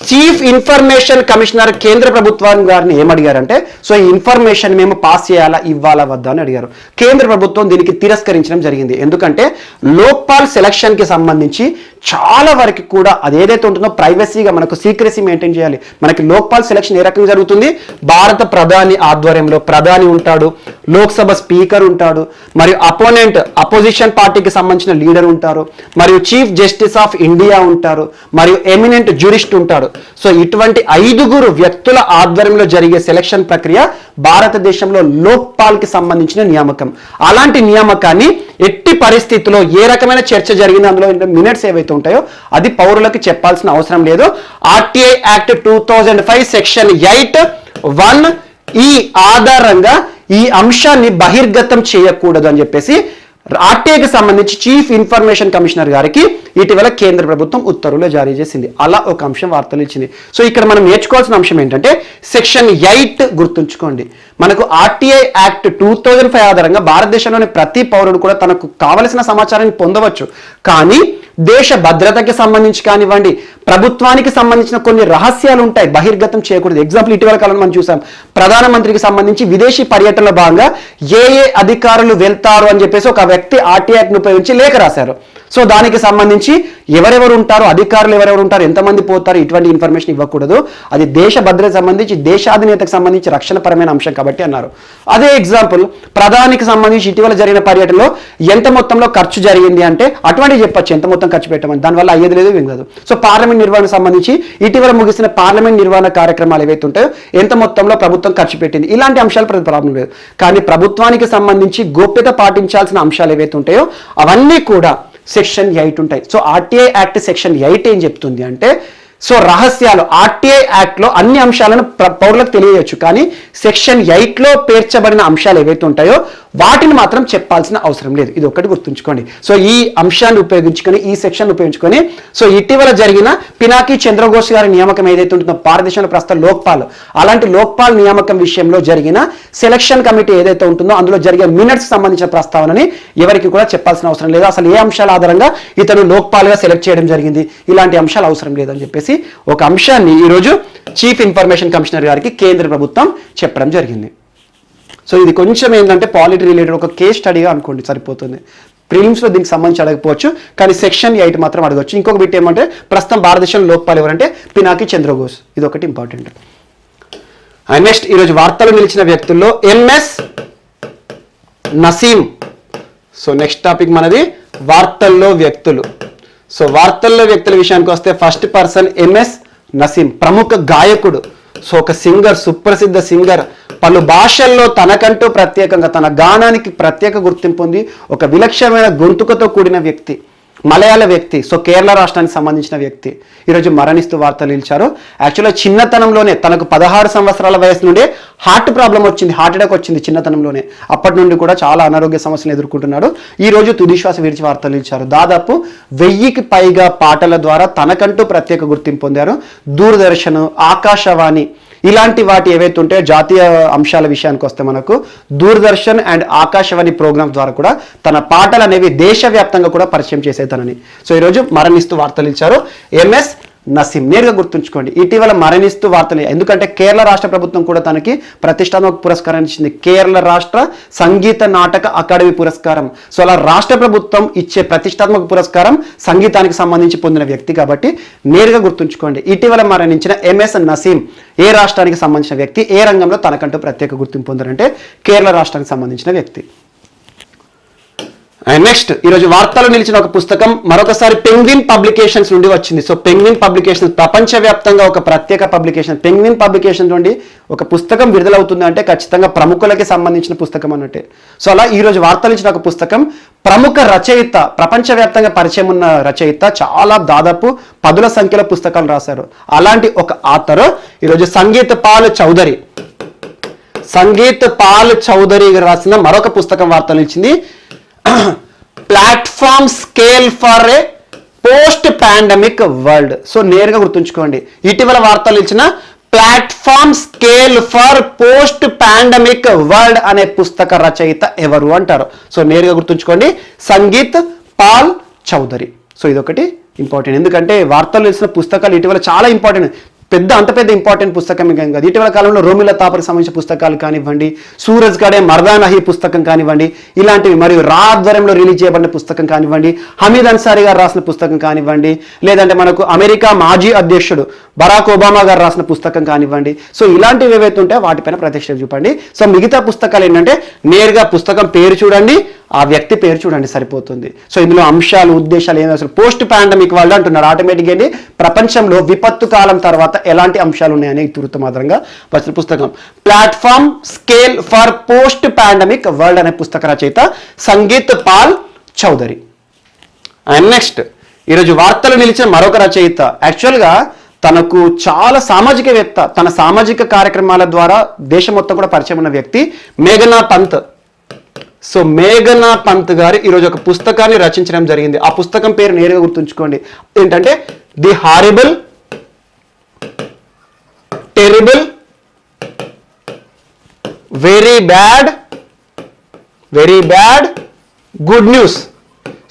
చీఫ్ ఇన్ఫర్మేషన్ కమిషనర్ కేంద్ర ప్రభుత్వం గారిని ఏమడిగారంటే, సో ఈ ఇన్ఫర్మేషన్ మేము పాస్ చేయాలా, ఇవ్వాలా వద్దా అని అడిగారు. కేంద్ర ప్రభుత్వం దీనికి తిరస్కరించడం జరిగింది. ఎందుకంటే లోక్పాల్ సెలక్షన్ కి సంబంధించి చాలా వరకు కూడా అదేదైతే ఉంటుందో ప్రైవసీగా మనకు సీక్రెసీ మెయింటైన్ చేయాలి. మనకి లోక్పాల్ సెలక్షన్ ఏ రకంగా జరుగుతుంది, భారత ప్రధాని ఆధ్వర్యంలో ప్రధాని ఉంటాడు, లోక్సభ స్పీకర్ ఉంటాడు, మరియు అపోజిషన్ పార్టీకి సంబంధించిన లీడర్ ఉంటారు, మరియు చీఫ్ జస్టిస్ ఆఫ్ ఇండియా ఉంటారు, మరియు ఎమినెంట్ జ్యూరిస్ట్ ఉంటాడు. సో ఇటువంటి 5 వ్యక్తుల ఆధ్వర్యంలో జరిగే సెలక్షన్ ప్రక్రియ భారతదేశంలో లోక్పాల్ కి సంబంధించిన నియామకం. అలాంటి నియామకాన్ని ఎట్టి పరిస్థితుల్లో ఏ రకమైన చర్చ జరిగింది, అందులో మినిట్స్ ఏవైతే ఉంటాయో అది పౌరులకు చెప్పాల్సిన అవసరం లేదు. ఆర్టీఐ యాక్ట్ 2005 సెక్షన్ 8(1) ఈ ఆధారంగా ఈ అంశాన్ని బహిర్గతం చేయకూడదు అని చెప్పేసి ఆర్టీఐకి సంబంధించి చీఫ్ ఇన్ఫర్మేషన్ కమిషనర్ గారికి ఇటీవల కేంద్ర ప్రభుత్వం ఉత్తర్వులు జారీ చేసింది. అలా ఒక అంశం వార్తలు ఇచ్చింది. సో ఇక్కడ మనం నేర్చుకోవాల్సిన అంశం ఏంటంటే సెక్షన్ 8 గుర్తుంచుకోండి. మనకు ఆర్టీఐ యాక్ట్ 2005 ఆధారంగా భారతదేశంలోని ప్రతి పౌరుడు కూడా తనకు కావలసిన సమాచారాన్ని పొందవచ్చు. కానీ దేశ భద్రతకి సంబంధించి కానివ్వండి, ప్రభుత్వానికి సంబంధించిన కొన్ని రహస్యాలు ఉంటాయి, బహిర్గతం చేయకూడదు. ఎగ్జాంపుల్ ఇటీవల కాలంలో మనం చూసాం, ప్రధానమంత్రికి సంబంధించి విదేశీ పర్యటనలో భాగంగా ఏ అధికారులు వెళ్తారు అని చెప్పేసి ఒక వ్యక్తి ఆర్టీఐ యాక్ట్ను ఉపయోగించి లేఖ రాశారు. సో దానికి సంబంధించి ఎవరెవరు ఉంటారు, అధికారులు ఎవరెవరు ఉంటారు, ఎంతమంది పోతారు, ఇటువంటి ఇన్ఫర్మేషన్ ఇవ్వకూడదు. అది దేశ భద్రతకు సంబంధించి, దేశాధినేతకు సంబంధించి రక్షణపరమైన అంశం కాబట్టి అన్నారు. అదే ఎగ్జాంపుల్ ప్రధానికి సంబంధించి ఇటీవల జరిగిన పర్యటనలో ఎంత మొత్తంలో ఖర్చు జరిగింది అంటే అటువంటివి చెప్పొచ్చు, ఎంత మొత్తం ఖర్చు పెట్టమని, దానివల్ల అయ్యేది లేదు ఏం కాదు. సో పార్లమెంట్ నిర్వహణకు సంబంధించి ఇటీవల ముగిసిన పార్లమెంట్ నిర్వహణ కార్యక్రమాలు ఏవైతే ఉంటాయో ఎంత మొత్తంలో ప్రభుత్వం ఖర్చు పెట్టింది, ఇలాంటి అంశాలు ప్రాబ్లం లేదు. కానీ ప్రభుత్వానికి సంబంధించి గోప్యత పాటించాల్సిన అంశాలు ఏవైతే ఉంటాయో అవన్నీ కూడా సెక్షన్ 8 ఉంటాయి. సో ఆర్టీఐ యాక్ట్ సెక్షన్ 8 ఏం చెప్తుంది అంటే, సో రహస్యాలు ఆర్టీఐ యాక్ట్లో అన్ని అంశాలను పౌరులకు తెలియవచ్చు, కానీ సెక్షన్ 8లో పేర్చబడిన అంశాలు ఏవైతే ఉంటాయో వాటిని మాత్రం చెప్పాల్సిన అవసరం లేదు. ఇది ఒకటి గుర్తుంచుకోండి. సో ఈ అంశాన్ని ఉపయోగించుకొని, ఈ సెక్షన్ ఉపయోగించుకొని, సో ఇటీవల జరిగిన పినాకి చంద్రఘోష్ గారి నియామకం ఏదైతే ఉంటుందో భారతదేశంలో ప్రస్తుతం లోక్పాల్, అలాంటి లోక్పాల్ నియామకం విషయంలో జరిగిన సెలక్షన్ కమిటీ ఏదైతే ఉంటుందో అందులో జరిగే మినిట్స్ సంబంధించిన ప్రస్తావనని ఎవరికి కూడా చెప్పాల్సిన అవసరం లేదు. అసలు ఏ అంశాల ఆధారంగా ఇతను లోక్పాల్గా సెలెక్ట్ చేయడం జరిగింది, ఇలాంటి అంశాలు అవసరం లేదని చెప్పేసి ఒక అంశాన్ని ఈరోజు చీఫ్ ఇన్ఫర్మేషన్ కమిషనర్ గారికి కేంద్ర ప్రభుత్వం చెప్పడం జరిగింది. సో ఇది కొంచెం ఏంటంటే పాలిటీ రిలేటెడ్ ఒక కేస్ స్టడీగా అనుకోండి సరిపోతుంది. ప్రిలిమ్స్లో దీనికి సంబంధించి అడగకపోవచ్చు, కానీ సెక్షన్ 8 మాత్రం అడగవచ్చు. ఇంకొక బిట్ ఏమంటే ప్రస్తుతం భారతదేశంలో లోక్పాల్ ఎవరంటే పినాకి చంద్రఘోష్, ఇది ఒకటి ఇంపార్టెంట్. అండ్ నెక్స్ట్ ఈరోజు వార్తలు నిలిచిన వ్యక్తుల్లో MS Naseem. So next topic మనది వార్తల్లో వ్యక్తులు. సో వార్తల్లో వ్యక్తుల విషయానికి వస్తే ఫస్ట్ పర్సన్ ఎంఎస్ నసీం, ప్రముఖ గాయకుడు. సో ఒక సింగర్, సుప్రసిద్ధ సింగర్, పలు భాషల్లో తనకంటూ ప్రత్యేకంగా తన గానానికి ప్రత్యేక గుర్తింపు ఉంది, ఒక విలక్షణమైన గొంతుకతో కూడిన వ్యక్తి. మలయాళ వ్యక్తి, సో కేరళ రాష్ట్రానికి సంబంధించిన వ్యక్తి ఈరోజు మరణిస్తూ వార్తలు నిలిచారు. యాక్చువల్గా చిన్నతనంలోనే తనకు 16 సంవత్సరాల వయసు నుండే హార్ట్ ప్రాబ్లం వచ్చింది, హార్ట్ అటాక్ వచ్చింది చిన్నతనంలోనే. అప్పటి నుండి కూడా చాలా అనారోగ్య సమస్యలు ఎదుర్కొంటున్నాడు. ఈ రోజు తుదిశ్వాస విడిచి వార్తలు నిలిచారు. దాదాపు 1000కి పైగా పాటల ద్వారా తనకంటూ ప్రత్యేక గుర్తింపు పొందారు. దూరదర్శన్, ఆకాశవాణి ఇలాంటి వాటి ఏవైతే ఉంటాయో జాతీయ అంశాల విషయానికి వస్తే మనకు దూరదర్శన్ అండ్ ఆకాశవాణి ప్రోగ్రామ్స్ ద్వారా కూడా తన పాటలు అనేవి దేశవ్యాప్తంగా కూడా పరిచయం చేసేతనని. సో ఈరోజు మరణిస్తూ వార్తలు ఇచ్చారు ఎంఎస్ నసీం. నేరుగా గుర్తుంచుకోండి, ఇటీవల మరణిస్తూ వార్తలు, ఎందుకంటే కేరళ రాష్ట్ర ప్రభుత్వం కూడా తనకి ప్రతిష్టాత్మక పురస్కారం ఇచ్చింది, కేరళ రాష్ట్ర సంగీత నాటక అకాడమీ పురస్కారం. సో అలా రాష్ట్ర ప్రభుత్వం ఇచ్చే ప్రతిష్టాత్మక పురస్కారం సంగీతానికి సంబంధించి పొందిన వ్యక్తి కాబట్టి నేరుగా గుర్తుంచుకోండి. ఇటీవల మరణించిన ఎంఎస్ నసీం ఏ రాష్ట్రానికి సంబంధించిన వ్యక్తి, ఏ రంగంలో తనకంటూ ప్రత్యేక గుర్తింపు పొందారంటే కేరళ రాష్ట్రానికి సంబంధించిన వ్యక్తి. అండ్ నెక్స్ట్ ఈరోజు వార్తలు నిలిచిన ఒక పుస్తకం మరొకసారి పెంగ్విన్ పబ్లికేషన్స్ నుండి వచ్చింది. సో పెంగ్విన్ పబ్లికేషన్స్ ప్రపంచవ్యాప్తంగా ఒక ప్రత్యేక పబ్లికేషన్. పెంగ్విన్ పబ్లికేషన్ నుండి ఒక పుస్తకం విడుదలవుతుంది అంటే ఖచ్చితంగా ప్రముఖులకి సంబంధించిన పుస్తకం అన్నట్టే. సో అలా ఈరోజు వార్తలు ఇచ్చిన ఒక పుస్తకం ప్రముఖ రచయిత, ప్రపంచవ్యాప్తంగా పరిచయం ఉన్న రచయిత, చాలా దాదాపు 10ల సంఖ్యలో పుస్తకాలు రాశారు. అలాంటి ఒక ఆథర్ ఈరోజు సంగీత్ పాల్ చౌదరి రాసిన మరొక పుస్తకం వార్తలు ఇచ్చింది, platform scale for a post pandemic world. So నేరుగా గుర్తుంచుకోండి, ఇటీవల వార్తలు ఇచ్చిన platform scale for post pandemic world అనే పుస్తక రచయిత ఎవరు అంటారు. సో నేరుగా గుర్తుంచుకోండి, సంగీత్ పాల్ చౌదరి. సో ఇదొకటి ఇంపార్టెంట్, ఎందుకంటే వార్తలు ఇచ్చిన పుస్తకాలు ఇటీవల చాలా ఇంపార్టెంట్, అంత పెద్ద ఇంపార్టెంట్ పుస్తకం కాదు. ఇటీవల కాలంలో రోమిలా తాపర్కి సంబంధించిన పుస్తకాలు కానివ్వండి, సూరజ్ గడే మర్దాన్ అహీ పుస్తకం కానివ్వండి, ఇలాంటివి, మరియు రా ఆధ్వర్యంలో రిలీజ్ చేయబడిన పుస్తకం కానివ్వండి, హమీద్ అన్సారీ గారు రాసిన పుస్తకం కానివ్వండి, లేదంటే మనకు అమెరికా మాజీ అధ్యక్షుడు బరాక్ ఒబామా గారు రాసిన పుస్తకం కానివ్వండి. సో ఇలాంటివి ఏవైతే ఉంటాయో వాటిపైన ప్రత్యక్ష చూపండి. సో మిగతా పుస్తకాలు ఏంటంటే నేరుగా పుస్తకం పేరు చూడండి, ఆ వ్యక్తి పేరు చూడండి, సరిపోతుంది. సో ఇందులో అంశాలు, ఉద్దేశాలు ఏమి అసలు పోస్ట్ పాండమిక్ వాళ్ళు అంటున్నారు, ఆటోమేటిక్గా ఏంటి ప్రపంచంలో విపత్తు కాలం తర్వాత ఎలాంటి అంశాలు ఉన్నాయని ఇతివృత్తమాత్రంగా వచ్చిన పుస్తకం. Platform scale for post pandemic world అనే పుస్తక రచయిత సంగీత్ పాల్ చౌదరి. అండ్ నెక్స్ట్ ఈరోజు వార్తలు నిలిచిన మరొక రచయిత, యాక్చువల్గా తనకు చాలా సామాజికవేత్త, తన సామాజిక కార్యక్రమాల ద్వారా దేశం మొత్తం కూడా పరిచయం ఉన్న వ్యక్తి మేఘనా పంత్. సో మేఘనా పంత్ గారు ఈరోజు ఒక పుస్తకాన్ని రచించడం జరిగింది. ఆ పుస్తకం పేరు నేరుగా గుర్తుంచుకోండి, ఏంటంటే the horrible terrible very bad good news.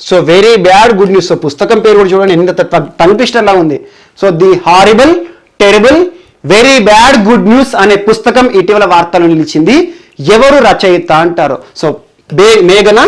So very bad good news. So పుస్తకం పేరు కూడా చూడండి ఎంత టంగ్ ఉంది. So the horrible terrible very bad good news అనే పుస్తకం ఇటీవల వార్తలు నిలిచింది. ఎవరు రచయిత అంటారు? సో మేఘనా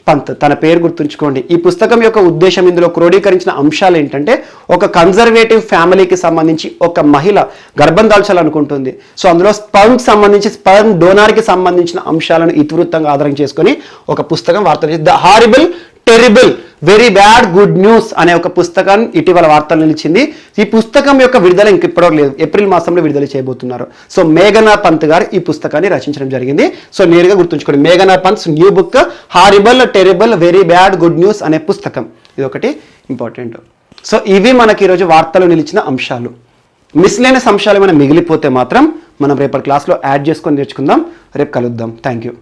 పంత్, తన పేరు గుర్తుంచుకోండి. ఈ పుస్తకం యొక్క ఉద్దేశం, ఇందులో క్రోడీకరించిన అంశాలు ఏంటంటే, ఒక కన్జర్వేటివ్ ఫ్యామిలీకి సంబంధించి ఒక మహిళ గర్భం దాల్చాలనుకుంటుంది. సో అందులో స్పర్మ్ డోనార్కి సంబంధించిన అంశాలను ఇతివృత్తంగా ఆధారం చేసుకొని ఒక పుస్తకం వార్తలు, the horrible terrible very bad good news అనే ఒక పుస్తకాన్ని ఇటీవల వార్తలు నిలిచింది. ఈ పుస్తకం యొక్క విడుదల ఇంక ఇప్పటివరకు లేదు, ఏప్రిల్ మాసంలో విడుదల చేయబోతున్నారు. సో మేఘనా పంత్ గారు ఈ పుస్తకాన్ని రచించడం జరిగింది. సో నేరుగా గుర్తుంచుకోండి, మేఘనా Pant new book horrible terrible very bad good news అనే పుస్తకం. ఇది ఒకటి ఇంపార్టెంట్. సో ఇవి మనకి ఈరోజు వార్తలు నిలిచిన అంశాలు. మిస్లేనియస్ అంశాలు ఏమైనా మిగిలిపోతే మాత్రం మనం రేపటి క్లాస్లో యాడ్ చేసుకొని నేర్చుకుందాం. రేపు కలుద్దాం. Thank you.